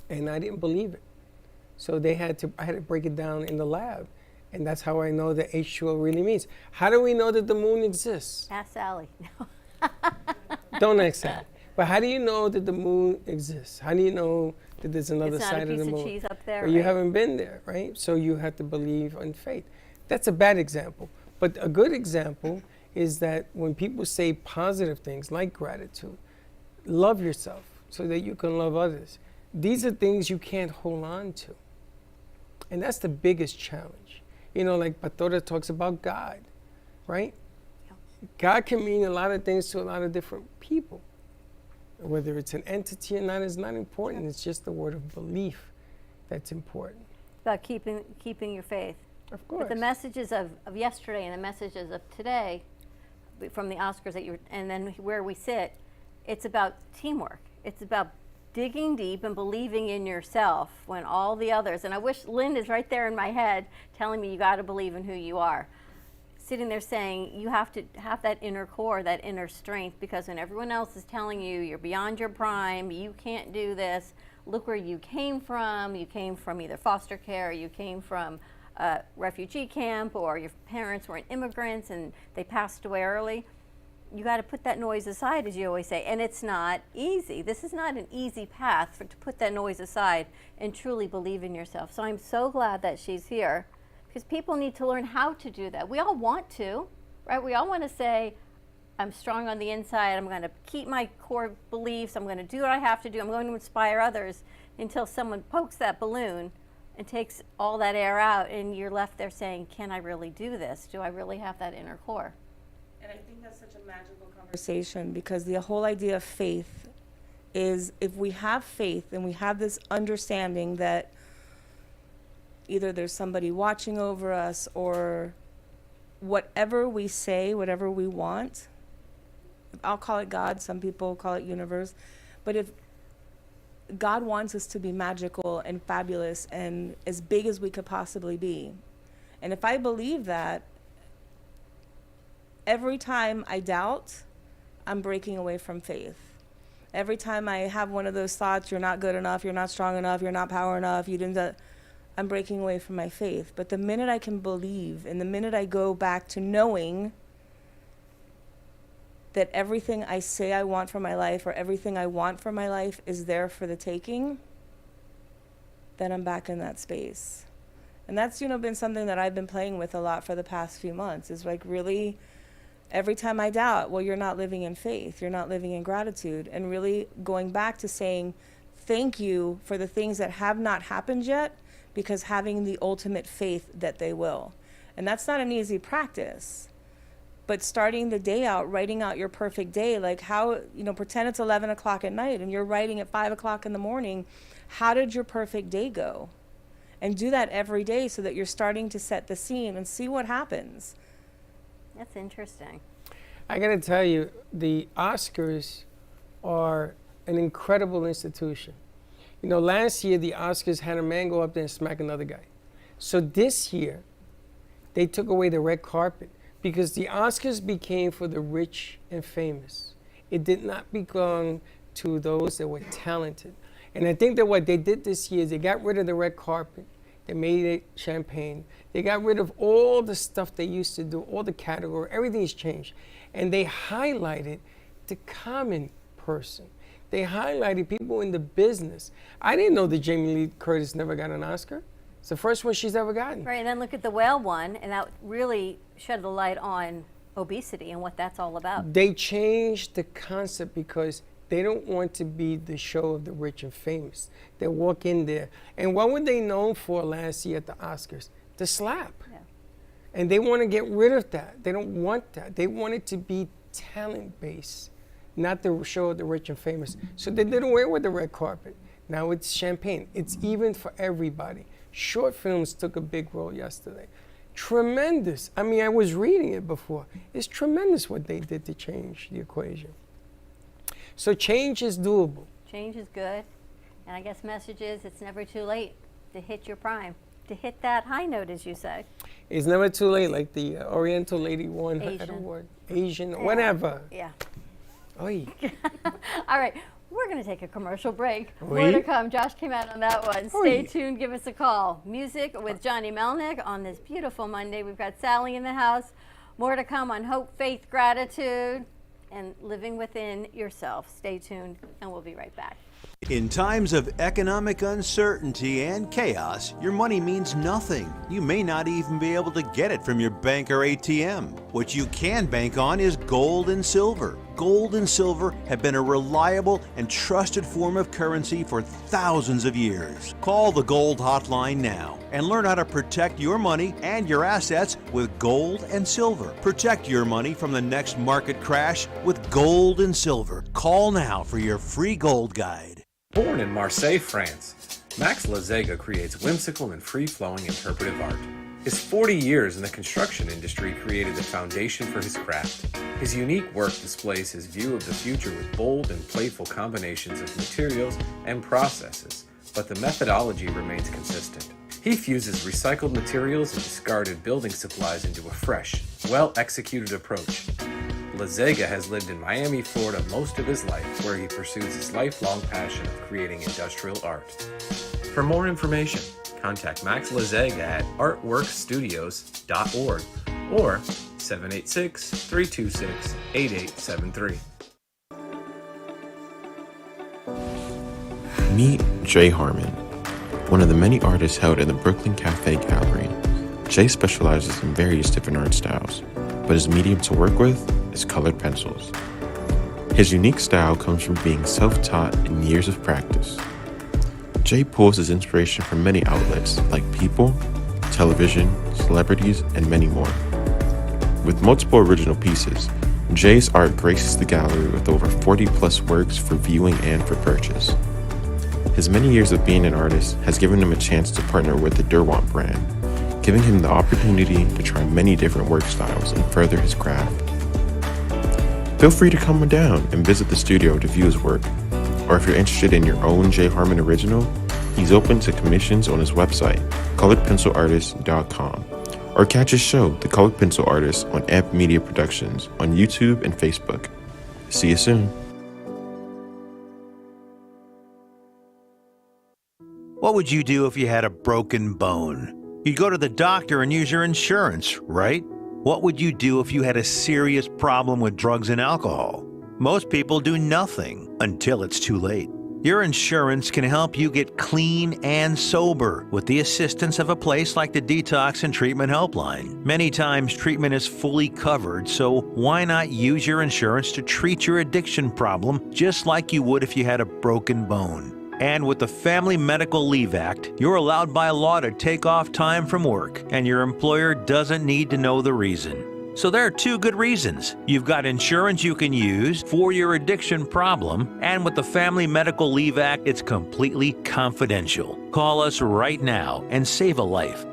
And I didn't believe it. So I had to break it down in the lab. And that's how I know that H2O really means. How do we know that the moon exists? Ask Sally. Don't ask Sally. But how do you know that the moon exists? How do you know that there's another side of the moon? It's not a piece of cheese up there, Or you right? haven't been there, right? So you have to believe in faith. That's a bad example. But a good example is that when people say positive things like gratitude, love yourself so that you can love others. These are things you can't hold on to. And that's the biggest challenge. You know, like Pastora talks about God, right? Yeah. God can mean a lot of things to a lot of different people. Whether it's an entity or not is not important. It's just the word of belief that's important. It's about keeping your faith. Of course. But the messages of yesterday and the messages of today from the Oscars and then where we sit, it's about teamwork. It's about digging deep and believing in yourself when all the others, and I wish Lynn is right there in my head telling me you got to believe in who you are. Sitting there saying you have to have that inner core, that inner strength, because when everyone else is telling you you're beyond your prime, you can't do this, look where you came from. You came from either foster care, or you came from a refugee camp, or your parents were immigrants and they passed away early. You got to put that noise aside, as you always say, and it's not easy. This is not an easy path to put that noise aside and truly believe in yourself. So I'm so glad that she's here, because people need to learn how to do that. We all want to, right? We all want to say, I'm strong on the inside, I'm going to keep my core beliefs, I'm going to do what I have to do, I'm going to inspire others, until someone pokes that balloon and takes all that air out, and you're left there saying, can I really do this? Do I really have that inner core? And I think that's such a magical conversation, because the whole idea of faith is, if we have faith and we have this understanding that either there's somebody watching over us, or whatever we say, whatever we want, I'll call it God, some people call it universe, but if God wants us to be magical and fabulous and as big as we could possibly be, and if I believe that, every time I doubt, I'm breaking away from faith. Every time I have one of those thoughts, you're not good enough, you're not strong enough, you're not power enough, you didn't, I'm breaking away from my faith. But the minute I can believe, and the minute I go back to knowing that everything I say I want for my life, or everything I want for my life is there for the taking, then I'm back in that space. And that's, you know, been something that I've been playing with a lot for the past few months, is like really, every time I doubt, well, you're not living in faith, you're not living in gratitude, and really going back to saying thank you for the things that have not happened yet, because having the ultimate faith that they will. And that's not an easy practice. But starting the day out, writing out your perfect day, like how, you know, pretend it's 11 o'clock at night and you're writing at 5 o'clock in the morning, how did your perfect day go? And do that every day so that you're starting to set the scene and see what happens. That's interesting. I got to tell you, the Oscars are an incredible institution. You know, last year the Oscars had a man go up there and smack another guy. So this year, they took away the red carpet because the Oscars became for the rich and famous. It did not belong to those that were talented. And I think that what they did this year is they got rid of the red carpet. They made it champagne. They got rid of all the stuff they used to do, all the category, everything's changed. And they highlighted the common person. They highlighted people in the business. I didn't know that Jamie Lee Curtis never got an Oscar. It's the first one she's ever gotten. Right, and then look at the whale one, and that really shed the light on obesity and what that's all about. They changed the concept because they don't want to be the show of the rich and famous. They walk in there. And what were they known for last year at the Oscars? The slap. Yeah. And they want to get rid of that. They don't want that. They want it to be talent-based, not the show of the rich and famous. So they did away with the red carpet. Now it's champagne. It's even for everybody. Short films took a big role yesterday. Tremendous. I mean, I was reading it before. It's tremendous what they did to change the equation. So change is doable. Change is good. And I guess message is it's never too late to hit your prime, to hit that high note, as you say. It's never too late, like the Oriental lady won an Asian. award. Asian, whatever. Yeah. Oy. All right, we're going to take a commercial break. Oui. More to come. Josh came out on that one. Stay Oy. tuned. Give us a call. Music with Johnny Melnick on this beautiful Monday. We've got Sally in the house. More to come on hope, faith, gratitude, and living within yourself. Stay tuned, and we'll be right back. In times of economic uncertainty and chaos, your money means nothing. You may not even be able to get it from your bank or ATM. What you can bank on is gold and silver. Gold and silver have been a reliable and trusted form of currency for thousands of years. Call the Gold Hotline now and learn how to protect your money and your assets with gold and silver. Protect your money from the next market crash with gold and silver. Call now for your free gold guide. Born in Marseille, France, Max Lazega creates whimsical and free-flowing interpretive art. His 40 years in the construction industry created the foundation for his craft. His unique work displays his view of the future with bold and playful combinations of materials and processes, but the methodology remains consistent. He fuses recycled materials and discarded building supplies into a fresh, well-executed approach. Lazega has lived in Miami, Florida most of his life, where he pursues his lifelong passion of creating industrial art. For more information, contact Max Lazega at artworkstudios.org or 786-326-8873. Meet Jay Harmon, one of the many artists held in the Brooklyn Cafe Gallery. Jay specializes in various different art styles, but his medium to work with is colored pencils. His unique style comes from being self-taught and years of practice. Jay pulls his inspiration from many outlets like people, television, celebrities, and many more. With multiple original pieces, Jay's art graces the gallery with over 40 plus works for viewing and for purchase. His many years of being an artist has given him a chance to partner with the Derwent brand, giving him the opportunity to try many different work styles and further his craft. Feel free to come down and visit the studio to view his work, or if you're interested in your own Jay Harmon original, he's open to commissions on his website, coloredpencilartist.com, or catch his show, The Colored Pencil Artist, on Amp Media Productions on YouTube and Facebook. See you soon. What would you do if you had a broken bone? You'd go to the doctor and use your insurance, right? What would you do if you had a serious problem with drugs and alcohol? Most people do nothing until it's too late. Your insurance can help you get clean and sober with the assistance of a place like the Detox and Treatment Helpline. Many times treatment is fully covered, so why not use your insurance to treat your addiction problem just like you would if you had a broken bone? And with the Family Medical Leave Act, you're allowed by law to take off time from work, and your employer doesn't need to know the reason. So there are two good reasons. You've got insurance you can use for your addiction problem, and with the Family Medical Leave Act, it's completely confidential. Call us right now and save a life.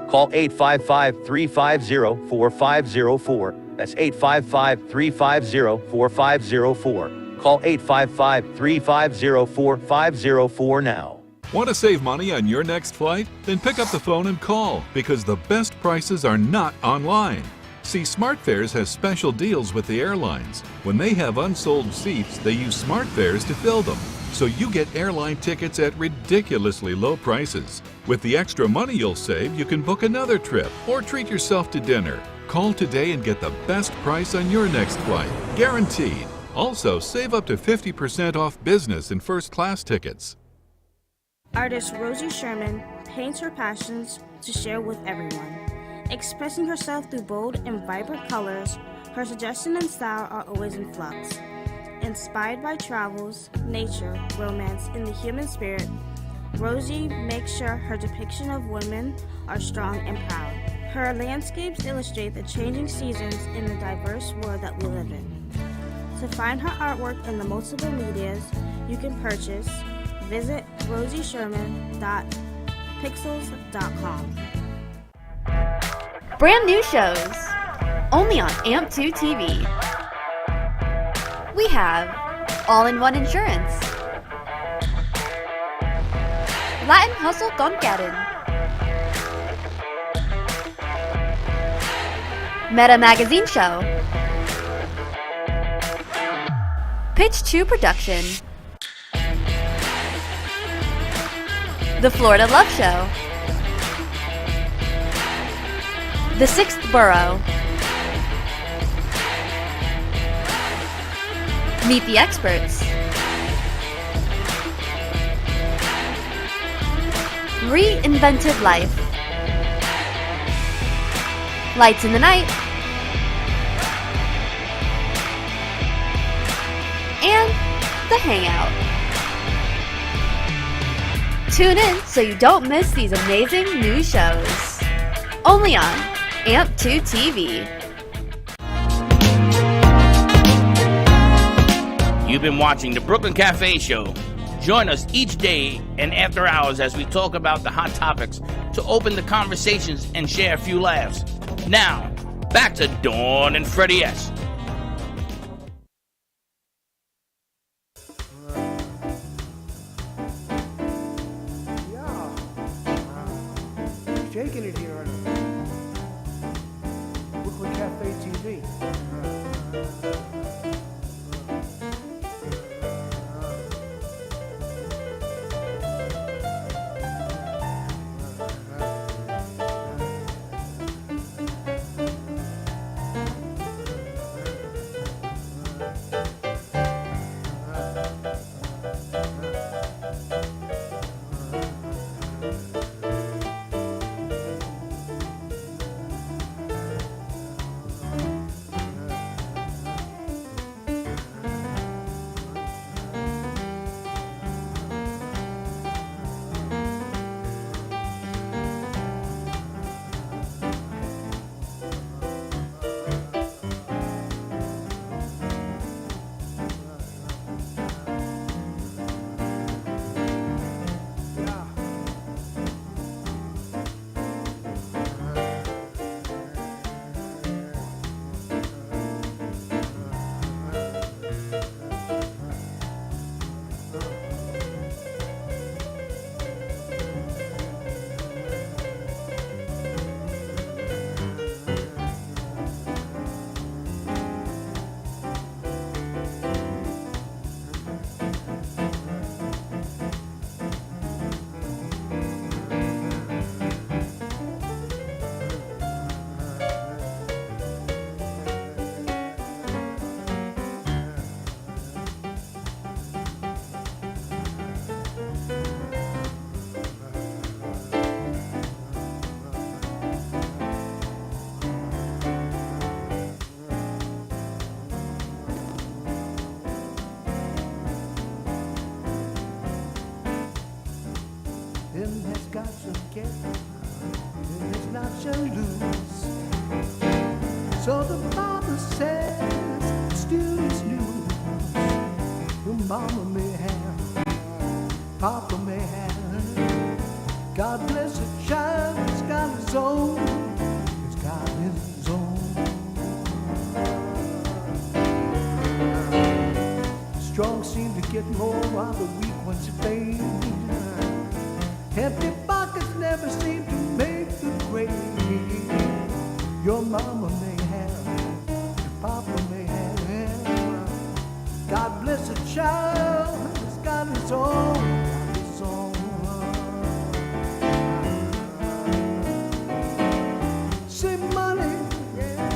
Call 855-350-4504 That's 855-350-4504. Call 855-350-4504 now. Want to save money on your next flight? Then pick up the phone and call, because the best prices are not online. See, SmartFares has special deals with the airlines. When they have unsold seats, they use SmartFares to fill them. So you get airline tickets at ridiculously low prices. With the extra money you'll save, you can book another trip or treat yourself to dinner. Call today and get the best price on your next flight, guaranteed. Also, save up to 50% off business and first class tickets. Artist Rosie Sherman paints her passions to share with everyone. Expressing herself through bold and vibrant colors, her suggestion and style are always in flux. Inspired by travels, nature, romance, and the human spirit, Rosie makes sure her depiction of women are strong and proud. Her landscapes illustrate the changing seasons in the diverse world that we live in. To find her artwork in the multiple medias you can purchase, visit rosiesherman.pixels.com. Brand new shows, only on AMP2 TV. We have All-in-One Insurance, Latin Hustle con Karen, Meta Magazine Show, Pitch 2 Production, The Florida Love Show, The Sixth Borough, Meet the Experts, Reinvented Life, Lights in the Night, and The Hangout. Tune in so you don't miss these amazing new shows. Only on AMP2 TV. You've been watching the Brooklyn Cafe Show. Join us each day and after hours as we talk about the hot topics to open the conversations and share a few laughs. Now, back to Dawn and Freddie S. Shaking it here on Brooklyn Cafe TV. Them that's got some get, them that's not shall lose. So the Bible says, still it's news. Your mama may have, Papa may have. God bless the child that's got his own. It's got his own. get more while the weak ones fade. Empty pockets never seem to make the grade. Your mama may have, your papa may have. God bless a child who's got his own. See money, yeah,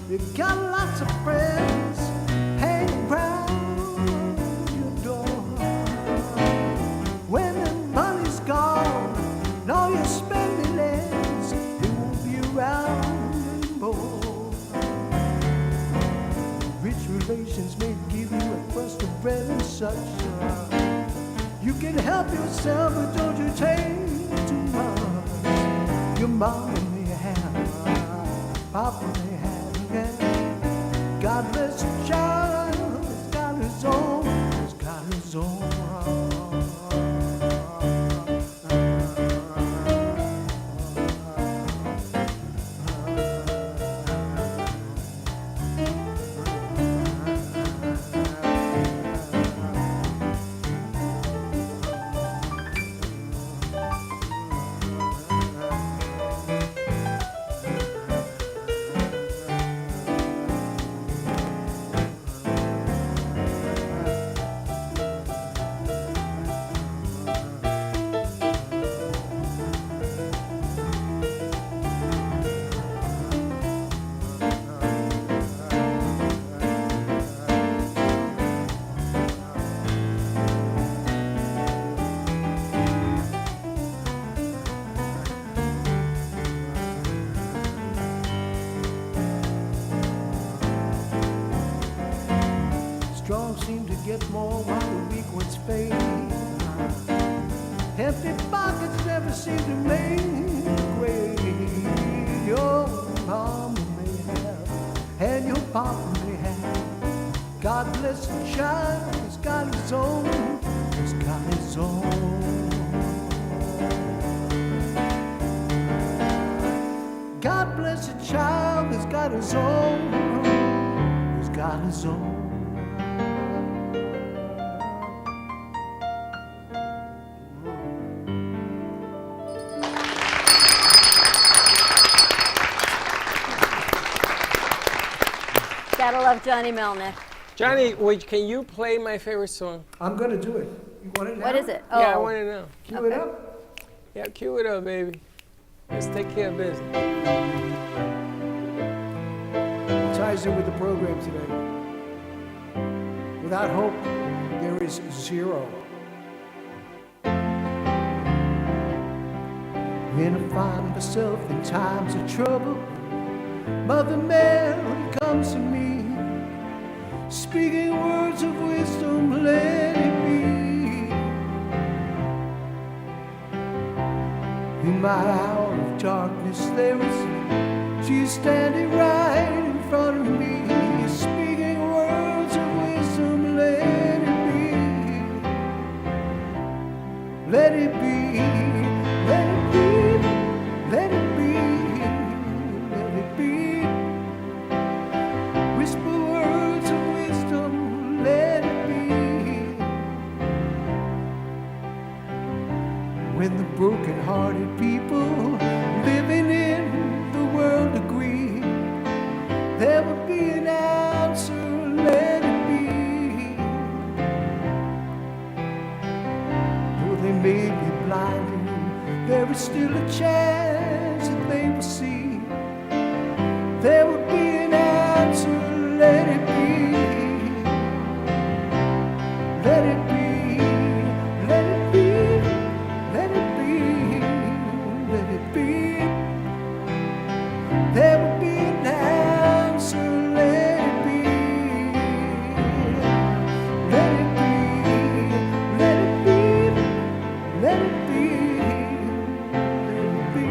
you got lots of friends hanging around your door. When the money's gone and all your spending ends, it won't be around anymore. Rich relations may give you a crust of bread and such. You can help yourself, but don't you take too much. Your mama may have, papa may have, yeah. God bless the child who's got his own, who's got his own. Strong seem to get more while the weak ones fade. Empty pockets never seem to make the grade. Your mama may have, and your papa may have. God bless the child, he's got his own, he's got his own. God bless the child, he's got his own, he's got his own. Gotta love Johnny Melnick. Johnny, can you play my favorite song? I'm gonna do it. You want it now? What is it? Yeah, I Oh. want it now. Cue it up. Yeah, cue it up, baby. Let's take care of business. It ties in with the program today. Without hope, there is zero. When I find myself in times of trouble, Mother Mary comes to me, speaking words of wisdom, let it be. In my hour of darkness, there is, she's standing right in front of me, speaking words of wisdom, let it be. Let it be, let it be, let it be, let it be. Whisper words of wisdom, let it be. When the broken-hearted people living in the world agree, there will be an answer, let it be. Though they may be blinded, there is still a chance that they will see. There will be an answer, let it be. Let it be, let it be, let it be, let it be. There will be an answer, let it be. Let it be, let it be, let it be, let it be.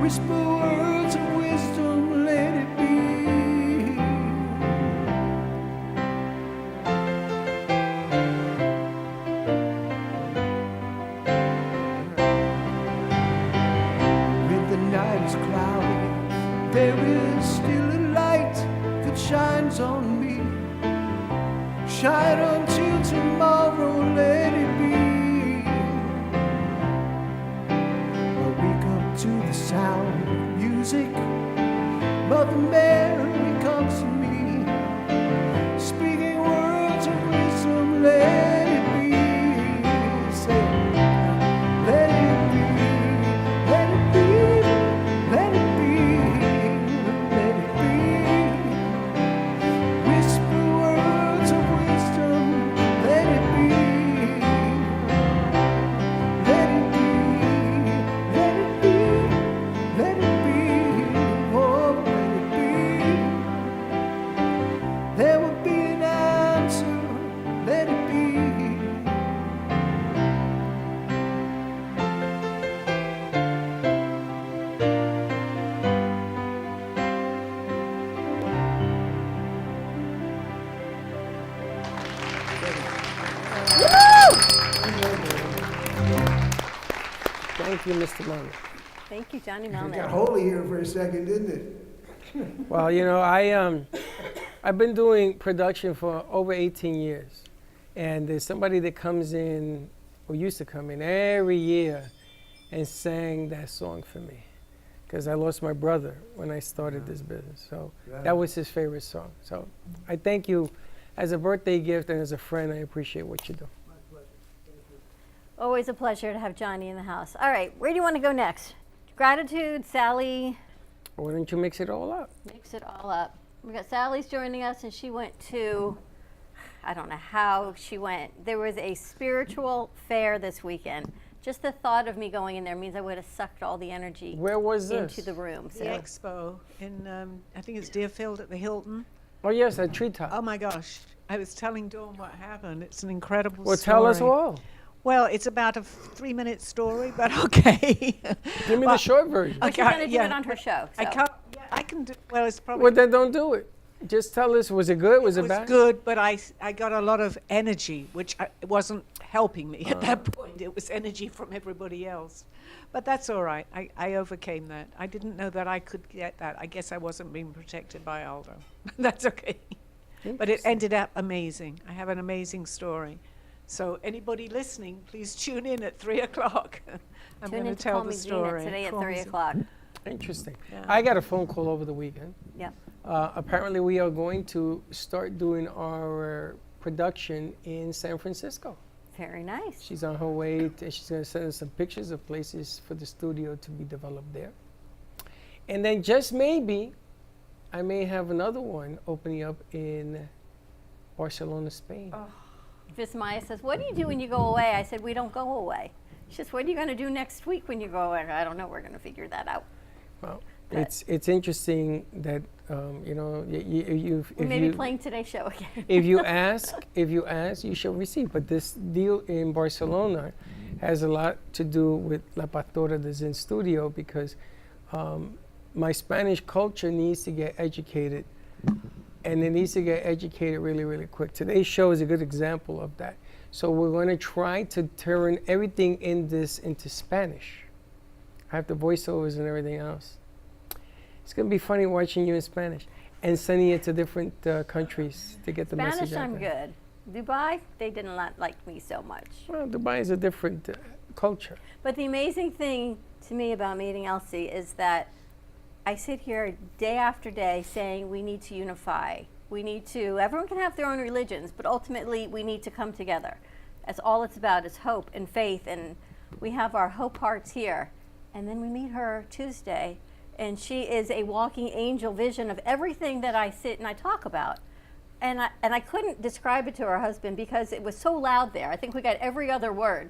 Whisper words of wisdom. Mother Mary comes to me, speaking words of wisdom, let it be. Say, let it be, let it be, let it be, let it be. Whisper words of wisdom, let it be. Let it be, let it be, let it be, oh, let it be. There will be an answer, let it be. Thank you, Mr. Melnick. Thank you, Johnny It Melnick. got holy here for a second, didn't it? Well, you know, I've been doing production for over 18 years, and there's somebody that comes in, or used to come in every year, and sang that song for me, because I lost my brother when I started this business. So that was his favorite song. So I thank you as a birthday gift and as a friend. I appreciate what you do. Always a pleasure to have Johnny in the house. All right, where do you want to go next? Gratitude, Sally. Why don't you mix it all up? Mix it all up. We got Sally's joining us, and she went to, I don't know how she went. There was a spiritual fair this weekend. Just the thought of me going in there means I would have sucked all the energy Where was into this? the room. The expo in, I think it's Deerfield at the Hilton. Oh, yes, at Treetop. Oh my gosh. I was telling Dawn what happened. It's an incredible Well, story. tell us all. Well, it's about a 3-minute story, but okay. Give me the short version. But she's going to do it on her show. I so. can't, yeah, I can do, well, it's probably. Well, then don't do it. Just tell us, was it good? Was it bad? It was good, but I got a lot of energy, which wasn't helping me at that point. It was energy from everybody else. But that's all right. I overcame that. I didn't know that I could get that. I guess I wasn't being protected by Aldo. That's okay. But it ended up amazing. I have an amazing story. So anybody listening, please tune in at 3 o'clock. I'm Tune going in to to tell Call the Me Gina story. today at Call 3 me- o'clock. Interesting. Yeah. I got a phone call over the weekend. Yeah. Apparently, we are going to start doing our production in San Francisco. Very nice. She's on her way, and she's going to send us some pictures of places for the studio to be developed there. And then just maybe, I may have another one opening up in Barcelona, Spain. Vismaya says, what do you do when you go away? I said, we don't go away. She says, what are you going to do next week when you go away? I don't know. We're going to figure that out. Well, it's interesting that you know We may be playing today's show again. if you ask, you shall receive. But this deal in Barcelona has a lot to do with La Pastora de Zen Studio, because my Spanish culture needs to get educated, and it needs to get educated really, really quick. Today's show is a good example of that. So we're going to try to turn everything in this into Spanish. I have the voiceovers and everything else. It's going to be funny watching you in Spanish and sending it to different countries to get the message Spanish, out I'm there. good. Dubai, they did not like me so much. Well, Dubai is a different culture. But the amazing thing to me about meeting Elsie is that I sit here day after day saying we need to unify. We need to, everyone can have their own religions, but ultimately we need to come together. That's all it's about, is hope and faith. And we have our hope hearts here. And then we meet her Tuesday, and she is a walking angel vision of everything that I sit and I talk about. And I couldn't describe it to her husband because it was so loud there. I think we got every other word.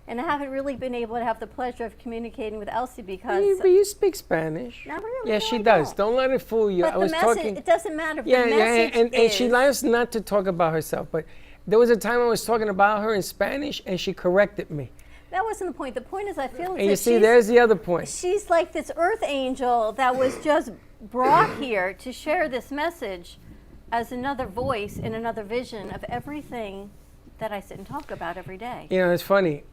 And I haven't really been able to have the pleasure of communicating with Elsie because... But you speak Spanish. Not really. Yeah, no, she I does. don't. Don't let it fool you. But I was the message, talking. it doesn't matter. Yeah, the yeah, message and she is- likes not to talk about herself. But there was a time I was talking about her in Spanish, and she corrected me. That wasn't the point. The point is I feel And you that see, she's- there's the other point. She's like this earth angel that was just brought here to share this message as another voice and another vision of everything that I sit and talk about every day. You know, it's funny.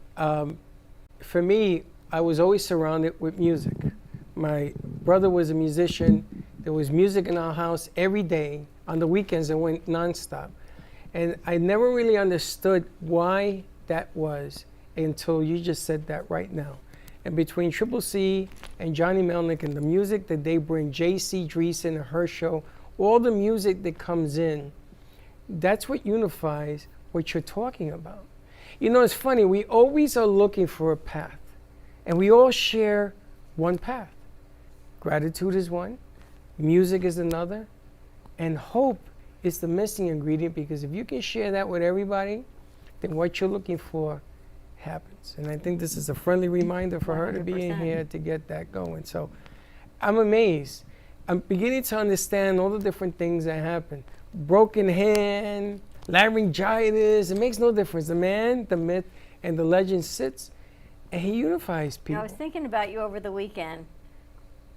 For me, I was always surrounded with music. My brother was a musician. There was music in our house every day. On the weekends, it went nonstop. And I never really understood why that was until you just said that right now. And between Triple C and Johnny Melnick and the music that they bring, J.C. Dreesen and her show, all the music that comes in, that's what unifies what you're talking about. You know, it's funny, we always are looking for a path, and we all share one path. Gratitude is one, music is another, and hope is the missing ingredient, because if you can share that with everybody, then what you're looking for happens. And I think this is a friendly reminder for her to be in 100%. here to get that going. So I'm amazed. I'm beginning to understand all the different things that happen. Broken hand, laryngitis, it makes no difference. The man, the myth, and the legend sits, and he unifies people. I was thinking about you over the weekend,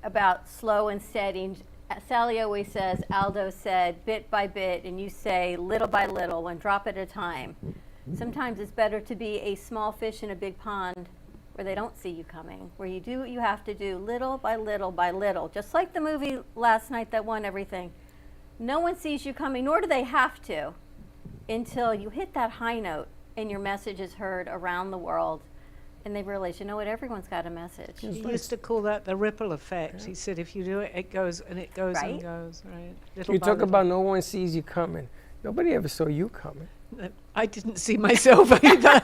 about slow and steady. Sally always says, Aldo said, bit by bit, and you say little by little, one drop at a time. Sometimes it's better to be a small fish in a big pond where they don't see you coming, where you do what you have to do little by little by little. Just like the movie last night that won everything. No one sees you coming, nor do they have to, until you hit that high note and your message is heard around the world. And they realize, you know what, everyone's got a message. He used to call that the ripple effect. He said if you do it, it goes and it goes and Right? goes. Right. Little You by talk little. about no one sees you coming. Nobody ever saw you coming. I didn't see myself either,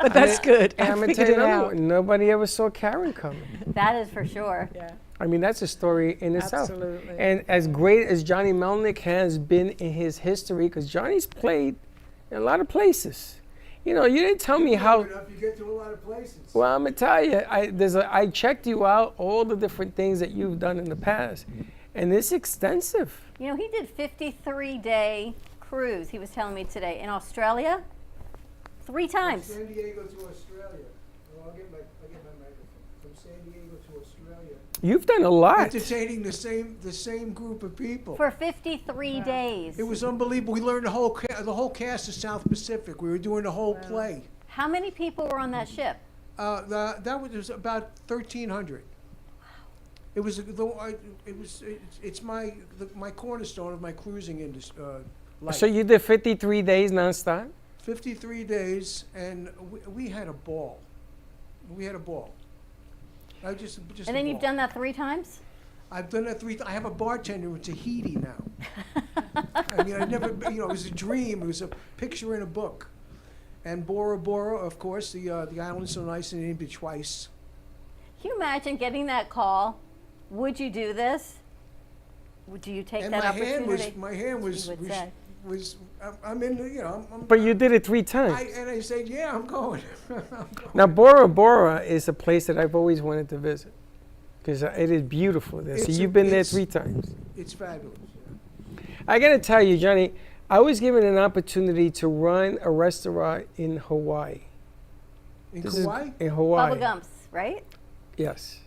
but that's good. And I I'm gonna figured tell you it another out. one. Nobody ever saw Karen coming. That is for sure. Yeah. I mean, that's a story in itself. Absolutely. And as great as Johnny Melnick has been in his history, because Johnny's played in a lot of places. You know, you didn't tell me how. You get to a lot of places. Well, I'm gonna tell you, I checked you out, all the different things that you've done in the past, and it's extensive. You know, he did 53-day cruise, he was telling me today, in Australia, 3 times. From San Diego to Australia. Well, I'll get my microphone. From San Diego to Australia. You've done a lot. Entertaining the same group of people. For 53 days. It was unbelievable. We learned the whole cast of South Pacific. We were doing the whole play. How many people were on that ship? That was about 1,300. It was it's my cornerstone of my cruising industry. Life. So you did 53 days nonstop? 53 days, and we had a ball. We had a ball. I just And then you've done that 3 times? I've done that 3 times. I have a bartender in Tahiti now. I mean, I never, it was a dream. It was a picture in a book. And Bora Bora, of course, the island's so nice and named it twice. Can you imagine getting that call? Would you do this? Do you take And that my opportunity? hand was, You would say. I'm in the, I'm But you did it 3 times. and I said, yeah, I'm going. I'm going. Now, Bora Bora is a place that I've always wanted to visit, because it is beautiful there. So It's you've been there it's- 3 times. It's fabulous. I got to tell you, Johnny, I was given an opportunity to run a restaurant in Hawaii. In This is Kauai? in Hawaii. Bubba Gumps, right? Yes.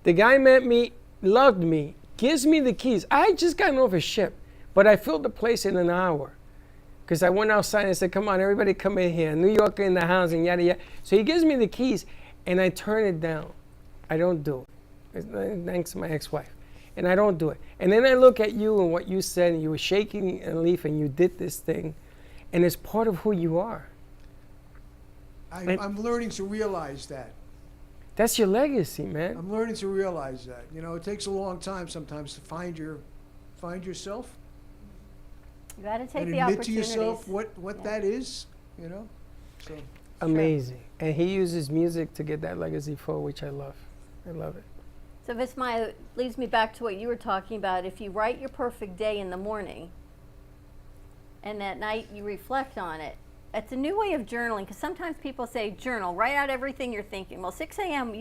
The guy met me, loved me, gives me the keys. I had just gotten off a ship, but I filled the place in an hour. Because I went outside and said, come on, everybody come in here. New Yorker in the house and yada, yada. So he gives me the keys, and I turn it down. I don't do it. Thanks to my ex-wife. And I don't do it. And then I look at you and what you said, and you were shaking a leaf, and you did this thing. And it's part of who you are. I'm learning to realize that. That's your legacy, man. I'm learning to realize that. It takes a long time sometimes to find yourself. You got to take and the admit to opportunities. yourself what that is. So Amazing. And he uses music to get that legacy forward, which I love. I love it. So Vismaya, leads me back to what you were talking about. If you write your perfect day in the morning, and at night you reflect on it, it's a new way of journaling, because sometimes people say journal, write out everything you're thinking. Well, 6 a.m.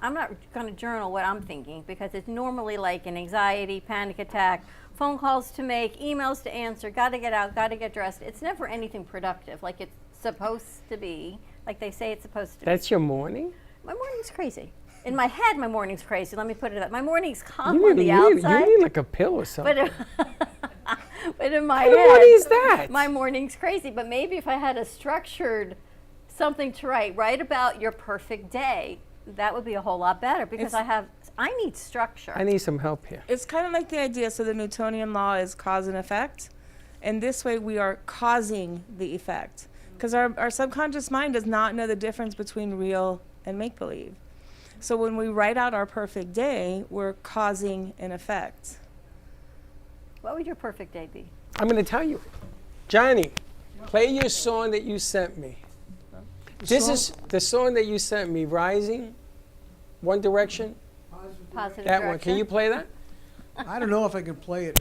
I'm not going to journal what I'm thinking, because it's normally like an anxiety, panic attack, phone calls to make, emails to answer, got to get out, got to get dressed. It's never anything productive like it's supposed to be, like they say it's supposed to be. That's your morning? My morning's crazy. In my head, my morning's crazy. Let me put it up. My morning's calm You on the need outside. you need like a pill or something. But in my What head, morning is that? my morning's crazy. But maybe if I had a structured something to write about your perfect day, that would be a whole lot better, because I need structure. I need some help here. It's kind of like the idea, so the Newtonian law is cause and effect. And this way we are causing the effect. Because our subconscious mind does not know the difference between real and make believe. So when we write out our perfect day, we're causing an effect. What would your perfect day be? I'm going to tell you. Johnny, play your song that you sent me. This is the song that you sent me, Rising, One Direction. Positive That direction. one. Can you play that? I don't know if I can play it.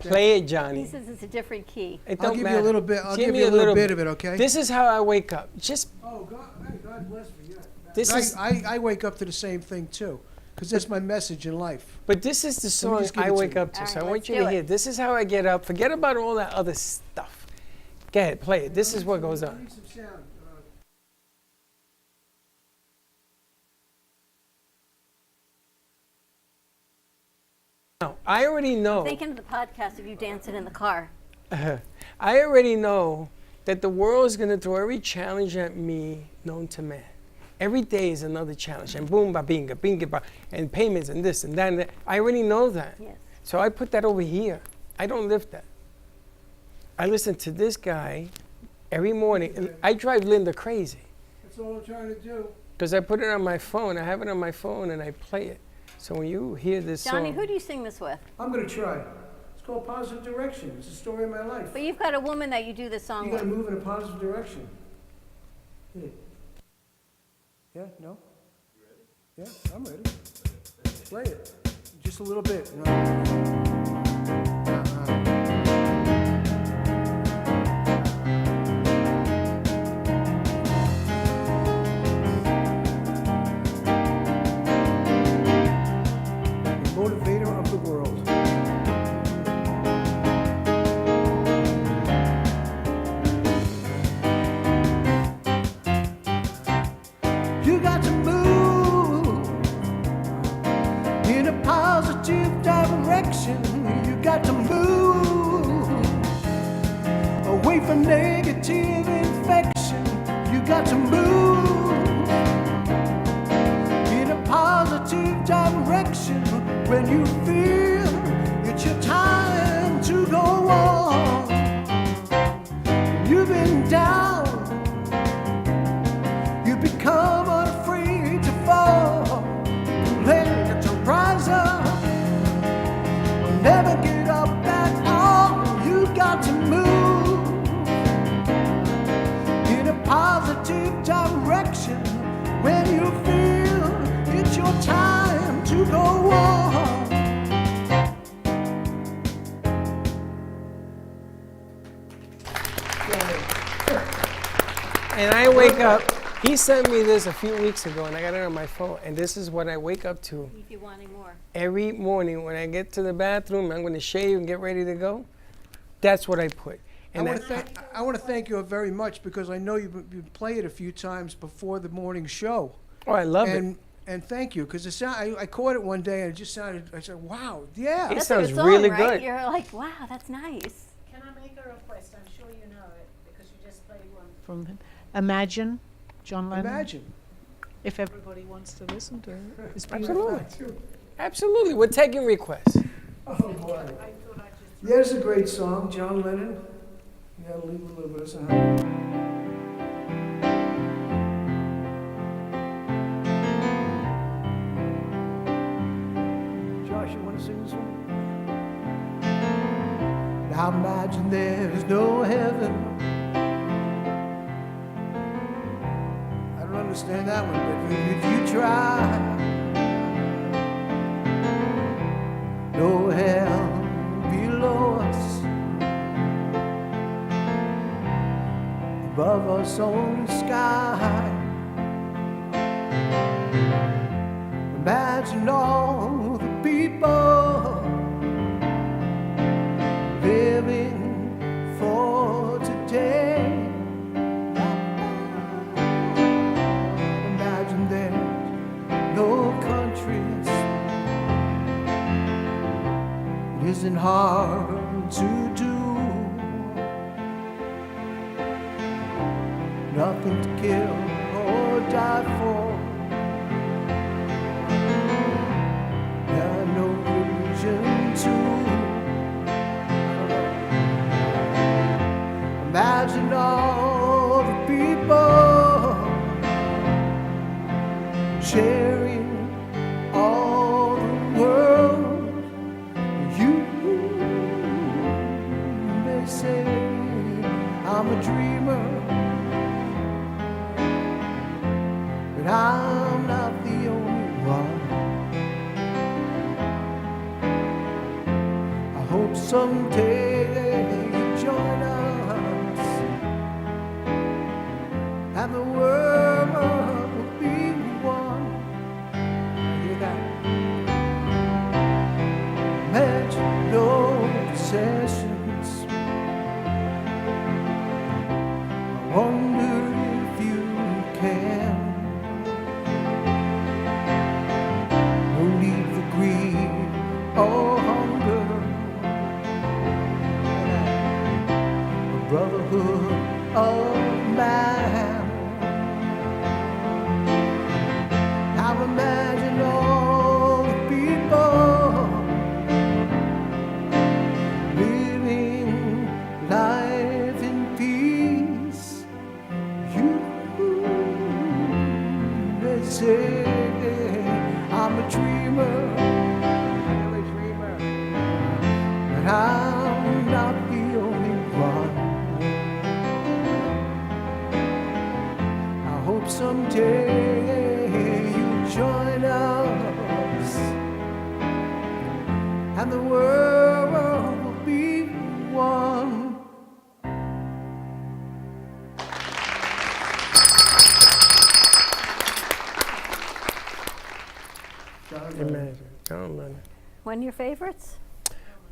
Play it, Johnny. He says it's a different key. It I'll don't give matter. you a little bit. I'll give me you a little bit of it, okay? This is how I wake up. Just Oh, God bless me. Yeah. This is- I wake up to the same thing too, because that's my message in life. But this is the Let me song just give I it to wake you. up to. All So I right, want let's you do to it. hear. This is how I get up. Forget about all that other stuff. Go ahead, play it. This is what goes I on. need some sound. No, I already know. Thinking of the podcast of you dancing in the car. I already know that the world is going to throw every challenge at me known to man. Every day is another challenge, and boom, ba, binga, binga, ba, and payments, and this and that, and that. I already know that. Yes. So I put that over here. I don't lift that. I listen to this guy every morning, and I drive Linda crazy That's all I'm trying to do. because I put it on my phone. I have it on my phone, and I play it. So when you hear this Johnny, song, who do you sing this with? I'm going to try. It's called Positive Direction. It's the story of my life. But you've got a woman that you do this song You got to with. move in a positive direction. Yeah. Yeah? No? Yeah, I'm ready. Play it. Just a little bit. You know? The motivator of the world. You got to move in a positive direction. You got to move away from negative infection. You got to move in a positive direction when you feel it's your time to go on. You've been down. You become unafraid to fall, ready to rise up, never get up at all. You got to move in a positive direction when you feel it's your time to go on. and I wake up. He sent me this a few weeks ago, and I got it on my phone. And this is what I wake up to If you're wanting more. every morning when I get to the bathroom. I'm going to shave and get ready to go. That's what I put. I And want to thank you very much because I know you play it a few times before the morning show. Oh, I love it. And thank you because I caught it one day and it just sounded. I said, "Wow, yeah." It That's sounds a good song, really right? good. You're like, wow, that's nice. Can I make a request? I'm sure you know it because you just played one from him. Imagine, John Lennon. Imagine. If everybody wants to listen to it. It's Absolutely. beautiful. Absolutely. We're taking requests. Oh boy. Yeah, it's a great song, John Lennon. You gotta leave a little bit of sound. Josh, you want to sing this one? Now imagine there's no heaven. I don't understand that one, but if you try, no hell below us, above us only sky. Imagine all the people living for today. Imagine there's no countries. It isn't hard to do. Nothing to kill or die for. There are no religion to. Imagine all the people sharing all the world. You may say I'm a dreamer, but I'm not the only one. I hope someday you join us, and the world will be one. Hear that? Imagine no possessions. I wonder if you can. No need for greed or hunger. A brotherhood of man. I've imagined all the people living life in peace. You may say I'm a dreamer, but I'm not the only one. I hope someday you join us, and the world will be one. Imagine. John Lennon. One of your favorites?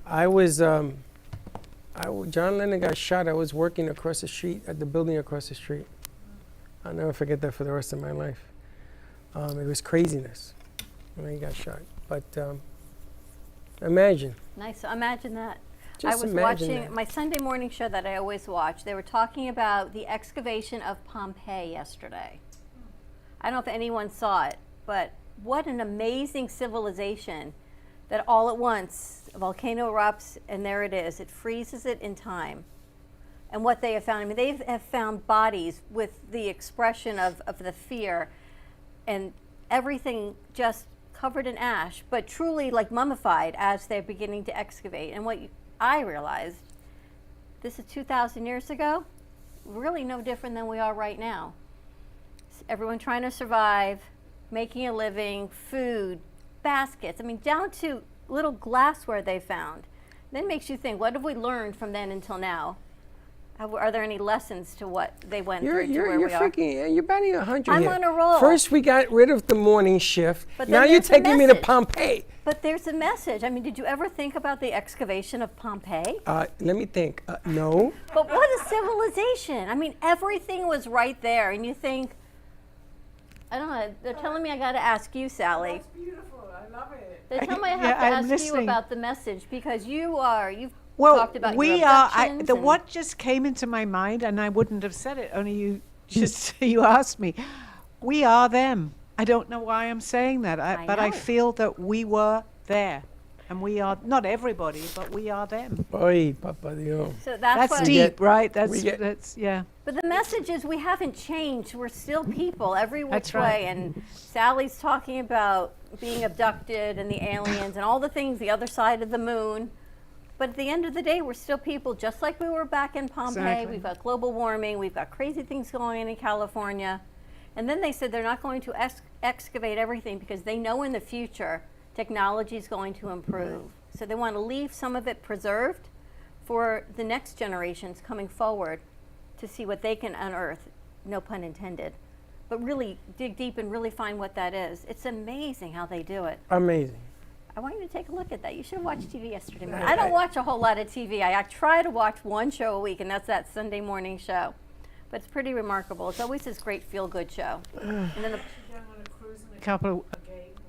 I was, John Lennon got shot. I was working across the street at the building across the street. I'll never forget that for the rest of my life. It was craziness when he got shot. But imagine. Nice. Imagine that. Just I was imagine watching that. my Sunday morning show that I always watch. They were talking about the excavation of Pompeii yesterday. I don't know if anyone saw it, but what an amazing civilization that all at once a volcano erupts and there it is. It freezes it in time. And what they have found, I mean, they have found bodies with the expression of the fear and everything just covered in ash, but truly like mummified as they're beginning to excavate. And what I realized, this is 2,000 years ago, really no different than we are right now. Everyone trying to survive, making a living, food, baskets, I mean, down to little glassware they found. Then makes you think, what have we learned from then until now? Are there any lessons to what they went through to where You're we are? freaking, you're batting 100 I'm here. on a roll. First we got rid of the morning shift. But Now then you're there's a taking me to message. Pompeii. But there's a message. I mean, did you ever think about the excavation of Pompeii? Let me think. No. But what a civilization. I mean, everything was right there. And you think, I don't know, they're telling me I got to ask you, Sally. That's beautiful. I love it. They're telling me I have Yeah, to I'm ask you listening. about the message because you've Well, talked about we your are. abductions and- What just came into my mind, and I wouldn't have said it. Only you just you asked me. We are them. I don't know why I'm saying that, but I know. feel that we were there, and we are not everybody, but we are them. Oy, Papa Dios. So that's what- deep, right? we get- That's yeah. But the message is we haven't changed. We're still people every which That's way. right. And Sally's talking about being abducted and the aliens and all the things, the other side of the moon. But at the end of the day, we're still people just like we were back in Pompeii. Exactly. We've got global warming. We've got crazy things going on in California. And then they said they're not going to excavate everything because they know in the future technology is going to improve. So they want to leave some of it preserved for the next generations coming forward to see what they can unearth, no pun intended, but really dig deep and really find what that is. It's amazing how they do it. Amazing. I want you to take a look at that. You should have watched TV yesterday morning. I don't watch a whole lot of TV. I try to watch one show a week, and that's that Sunday morning show. But it's pretty remarkable. It's always this great feel-good show. And then the Couple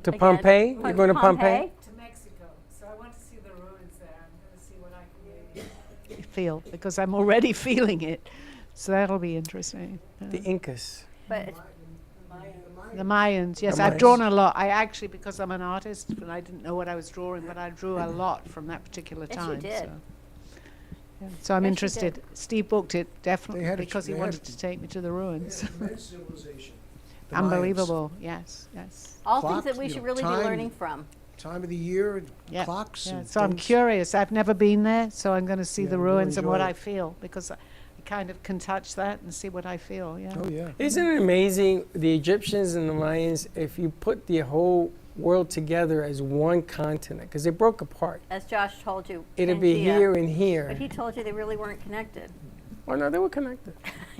To Again, Pompeii? You're going to Pompeii? to Mexico. So I want to see the ruins there. I'm going to see what I can feel because I'm already feeling it. So that'll be interesting. The Incas. But it's The Mayans, yes, The I've Mayans. drawn a lot. I actually, because I'm an artist, and I didn't know what I was drawing, but I drew a lot from that particular Yes, you time. did. So, yeah. So I'm Yes, you interested. did. Steve booked it definitely had a because he they had wanted to take me to the ruins. Immense civilization. Mayans. Unbelievable. Yes, yes. All Clock, things that we you should know, really be time- learning from. Time of the year, Yeah, clocks. yeah. And So I'm things. curious. I've never been there, so I'm going to see Yeah, the you'll ruins and what enjoy I it. feel, because I kind of can touch that and see what I feel. Yeah. Oh yeah. Isn't it amazing, the Egyptians and the Mayans, if you put the whole world together as one continent, because they broke apart. As Josh told you. It'd be Pangea. here and here. But he told you they really weren't connected. Oh, no, they were connected.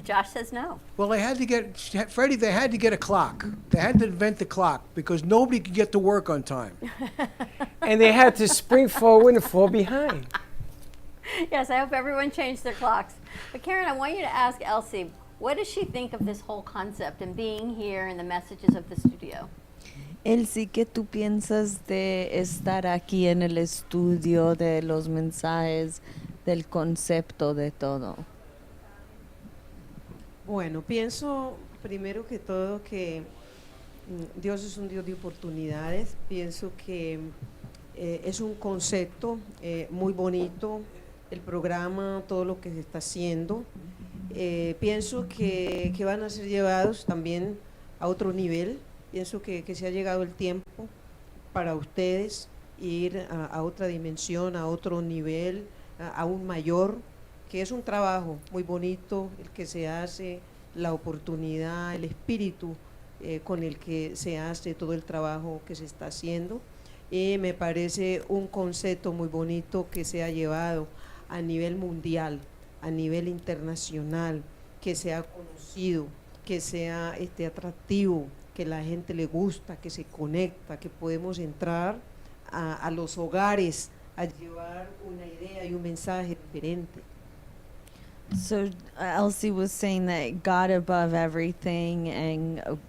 Josh says no. Well, they had to get Freddie. They had to get a clock. They had to invent the clock because nobody could get to work on time. And they had to spring forward and fall behind. Yes, I hope everyone changed their clocks. But Karen, I want you to ask Elsie, what does she think of this whole concept and being here and the messages of the studio? Elsie, ¿qué tú piensas de estar aquí en el estudio, de los mensajes, del concepto de todo? Bueno, pienso primero que todo que Dios es un Dios de oportunidades. Pienso que es un concepto muy bonito, el programa, todo lo que se está haciendo. Pienso que van a ser llevados también a otro nivel. Pienso que se ha llegado el tiempo para ustedes ir a otra dimensión, a otro nivel, aún mayor, que es un trabajo muy bonito el que se hace, la oportunidad, el espíritu con el que se hace todo el trabajo que se está haciendo. Y me parece un concepto muy bonito que se ha llevado a nivel mundial, a nivel internacional, que sea conocido, que sea atractivo, que la gente le gusta, que se conecta, que podemos entrar a los hogares a llevar una idea y un mensaje diferente. So Elsie was saying that God above everything and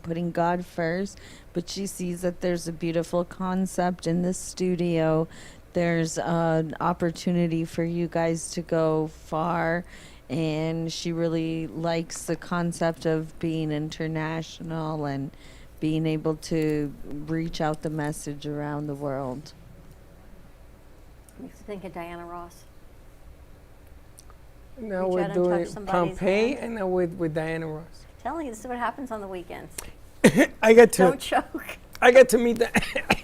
putting God first, but she sees that there's a beautiful concept in the studio. There's an opportunity for you guys to go far, and she really likes the concept of being international and being able to reach out the message around the world. Makes me think of Diana Ross. Now Reach we're out and touch doing somebody's Pompeii, hand. and now with Diana Ross. Telling you, this is what happens on the weekends. I got to Don't choke. I got to meet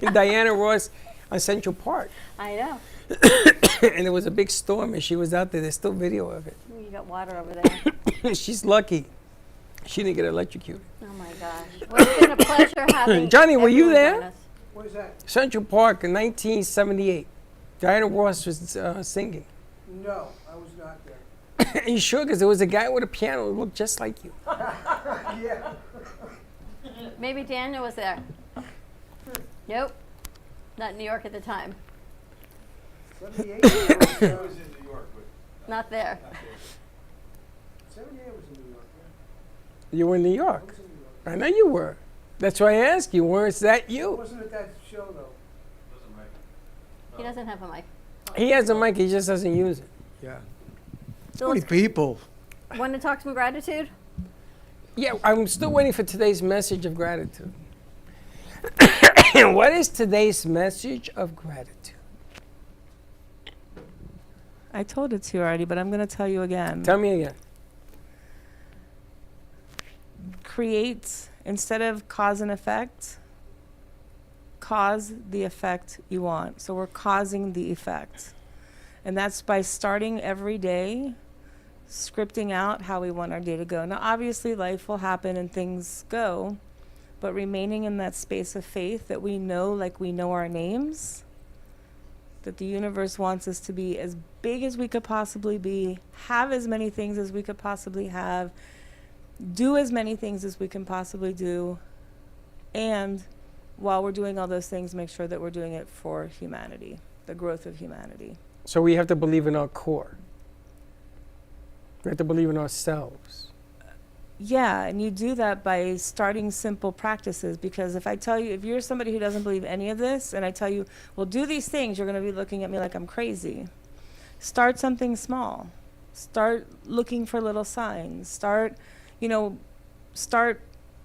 Diana Ross on Central Park, I know. and there was a big storm, and she was out there. There's still video of it. You got water over there. She's lucky she didn't get electrocuted. Oh my gosh. Well, it's been a pleasure having Johnny, were you everyone join there? us. What is that? Central Park in 1978. Diana Ross was singing. No, I was not there. Are you sure? Because there was a guy with a piano who looked just like you. Yeah. Maybe Daniel was there. Nope. Not in New York at the time. 78 was in New York. Not there. 78 was in New York. You were in New York. I know you were. That's why I asked you, where's that I you? wasn't at that show though. He doesn't have a mic. He has a mic, he just doesn't use it. Yeah. So How many people? Want to talk some gratitude? Yeah, I'm still waiting for today's message of gratitude. What is today's message of gratitude? I told it to you already, but I'm going to tell you again. Tell me again. Create, instead of cause and effect, cause the effect you want. So we're causing the effect. And that's by starting every day, scripting out how we want our day to go. Now, obviously, life will happen and things go, but remaining in that space of faith that we know, like we know our names, that the universe wants us to be as big as we could possibly be, have as many things as we could possibly have, do as many things as we can possibly do, and while we're doing all those things, make sure that we're doing it for humanity, the growth of humanity. So we have to believe in our core. We have to believe in ourselves. Yeah, and you do that by starting simple practices, because if I tell you, if you're somebody who doesn't believe any of this, and I tell you, well, do these things, you're going to be looking at me like I'm crazy. Start something small. Start looking for little signs. Start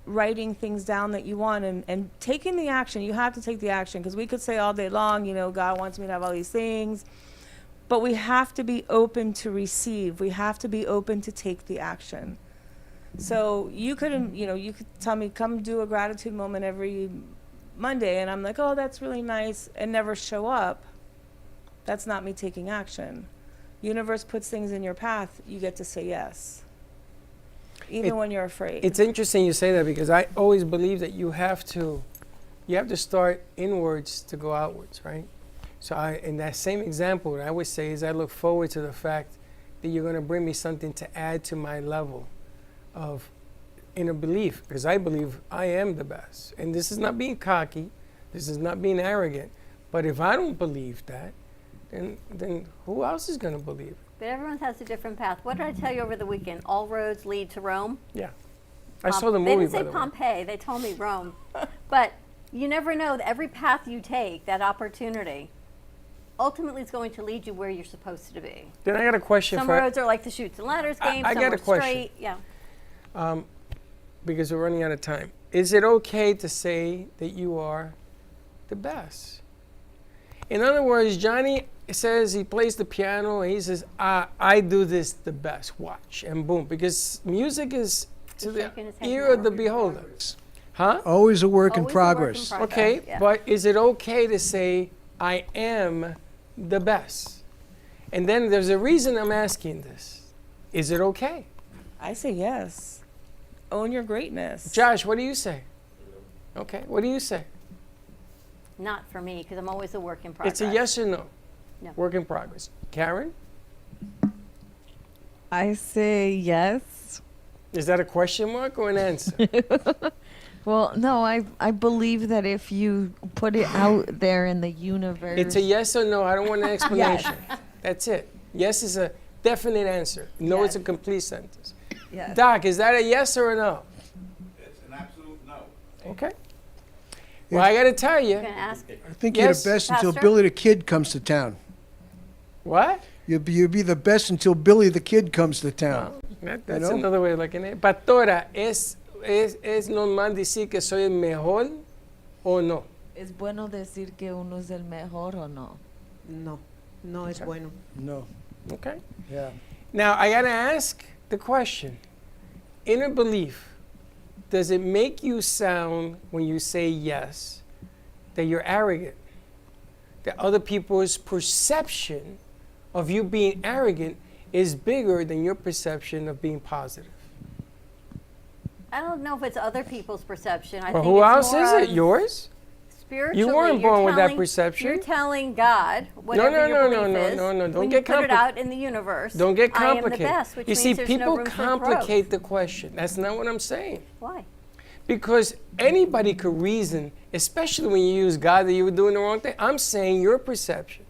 writing things down that you want and taking the action. You have to take the action, because we could say all day long, God wants me to have all these things, but we have to be open to receive. We have to be open to take the action. So you could, you could tell me, come do a gratitude moment every Monday, and I'm like, oh, that's really nice, and never show up. That's not me taking action. Universe puts things in your path, you get to say yes. Even when you're afraid. It's interesting you say that, because I always believe that you have to start inwards to go outwards, right? So in that same example, what I would say is I look forward to the fact that you're going to bring me something to add to my level of inner belief, because I believe I am the best. And this is not being cocky, this is not being arrogant, but if I don't believe that, then who else is going to believe it? But everyone has a different path. What did I tell you over the weekend? All roads lead to Rome? Yeah. I saw the movie, They didn't by say the way. Pompeii, they told me Rome. But you never know, that every path you take, that opportunity, ultimately is going to lead you where you're supposed to be. Then I got a question Some for roads are like the Chutes and Ladders game, I some got are a question. straight. Yeah. Because we're running out of time. Is it okay to say that you are the best? In other words, Johnny says he plays the piano and he says, I do this the best, watch, and boom. Because music is to the ear of the beholder. Huh? Always a work in progress. Okay, but is it okay to say, I am the best? And then there's a reason I'm asking this. Is it okay? I say yes. Own your greatness. Josh, what do you say? Okay, what do you say? Not for me, because I'm always a work in progress. It's a yes or no? No. Work in progress. Karen? I say yes. Is that a question mark or an answer? Well, no, I believe that if you put it out there in the universe. It's a yes or no. I don't want an explanation. That's it. Yes is a definite answer. No is a complete sentence. Yes. Doc, is that a yes or a no? It's an absolute no. Okay. Well, I got to tell you. I think Yes, you're the best until Pastor? Billy the Kid comes to town. What? You'll be the best until Billy the Kid comes to town. That's know? another way of looking at it. Pastora, ¿es normal decir que soy el mejor o no? ¿Es bueno decir que uno es el mejor o no? No, no es bueno. No. Okay. Yeah. Now, I got to ask the question. Inner belief, does it make you sound, when you say yes, that you're arrogant? That other people's perception of you being arrogant is bigger than your perception of being positive? I don't know if it's other people's perception. I Well, think who it's else more is it? of Yours? Spiritually, You weren't you're born with that telling- perception. You're telling God whatever no, your no, belief no, is. no, no, don't when get you put it compli- out in the universe. Don't get I am the complicated. best, which You means see, there's no people room for growth. complicate the question. That's not what I'm saying. Why? Because anybody could reason, especially when you use God, that you were doing the wrong thing. I'm saying your perception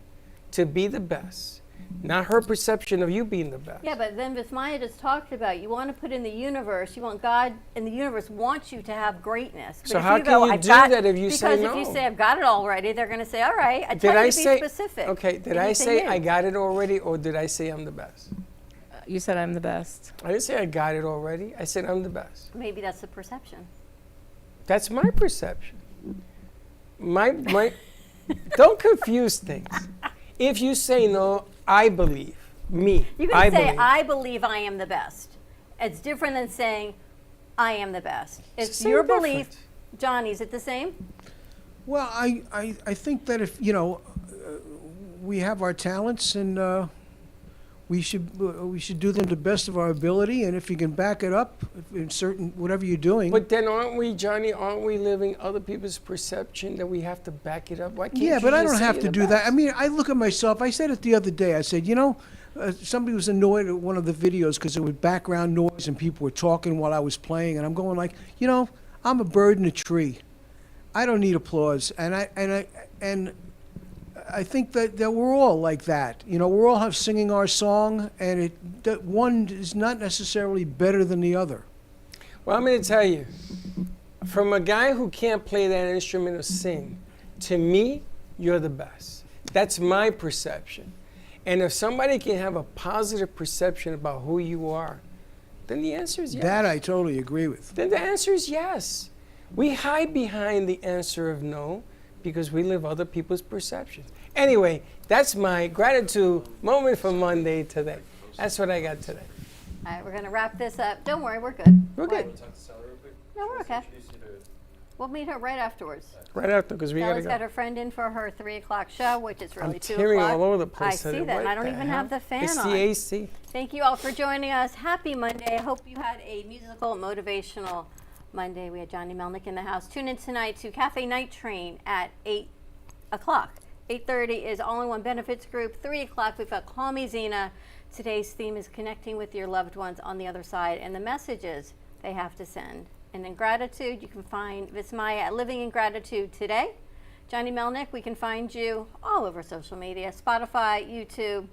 to be the best, not her perception of you being the best. Yeah, but then Vismaya just talked about you want to put in the universe, you want God in the universe wants you to have greatness. But So if how you can go, you "I've do got-" that if you say Because if you no? say I've got it already, they're going to say, all right, I Did tell you I to be say specific. okay? Did And I you say you. I got it already, or did I say I'm the best? You said I'm the best. I didn't say I got it already. I said I'm the best. Maybe that's the perception. That's my perception. My don't confuse things. If you say no, I believe me. You I can say, believe. I believe I am the best. It's different than saying, I am the best. It's Same your difference. belief. Johnny, is it the same? Well, I think that if, we have our talents and we should do them to the best of our ability, and if you can back it up in certain, whatever you're doing. But then aren't we, Johnny, aren't we living other people's perception that we have to back it up? Why can't Yeah, you but I just don't say have you're to the do that. I best? mean, I look at myself. I said it the other day. I said, somebody was annoyed at one of the videos because there was background noise and people were talking while I was playing, and I'm going like, I'm a bird in a tree. I don't need applause, and I think that we're all like that. We're all singing our song, and that one is not necessarily better than the other. Well, I'm going to tell you, from a guy who can't play that instrument or sing, to me, you're the best. That's my perception. And if somebody can have a positive perception about who you are, then the answer is yes. That I totally agree with. Then the answer is yes. We hide behind the answer of no because we live other people's perceptions. Anyway, that's my gratitude moment for Monday today. That's what I got today. All right, we're going to wrap this up. Don't worry, we're good. We're good. No, we're okay. We'll meet her right afterwards. Right after, because we got to Bella's go. got her friend in for her 3 o'clock show, which is really I'm 2 tearing o'clock. all over the place I see today. that, and What I don't the even hell? have the fan It's on. the AC. Thank you all for joining us. Happy Monday. I hope you had a musical, motivational Monday. We had Johnny Melnick in the house. Tune in tonight to Cafe Night Train at 8 o'clock. 8:30 is All in One Benefits Group. 3 o'clock, we've got Call Me Zena. Today's theme is connecting with your loved ones on the other side and the messages they have to send. And in gratitude, you can find Vismaya at Living in Gratitude today. Johnny Melnick, we can find you all over social media, Spotify, YouTube,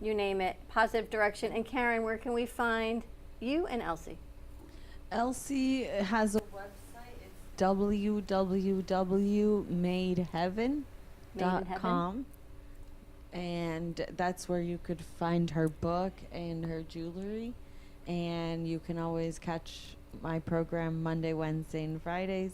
you name it, Positive Direction. And Karen, where can we find you and Elsie? Elsie has a website. It's www.madeheaven.com. And that's where you could find her book and her jewelry. And you can always catch my program Monday, Wednesday, and Fridays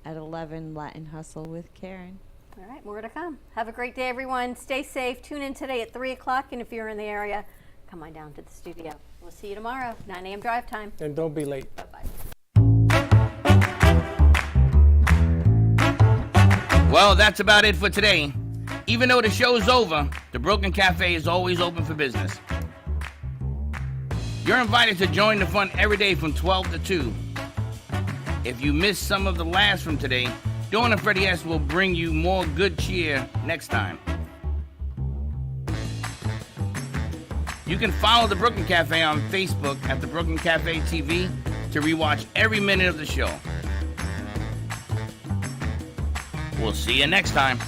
at 11, Latin Hustle with Karen. All right, more to come. Have a great day, everyone. Stay safe. Tune in today at 3 o'clock. And if you're in the area, come on down to the studio. We'll see you tomorrow, 9 a.m. drive time. And don't be late. Bye-bye. Well, that's about it for today. Even though the show's over, the Brooklyn Cafe is always open for business. You're invited to join the fun every day from 12 to 2. If you missed some of the laughs from today, Dawn and Freddie S. will bring you more good cheer next time. You can follow the Brooklyn Cafe on Facebook at the Brooklyn Cafe TV to rewatch every minute of the show. We'll see you next time.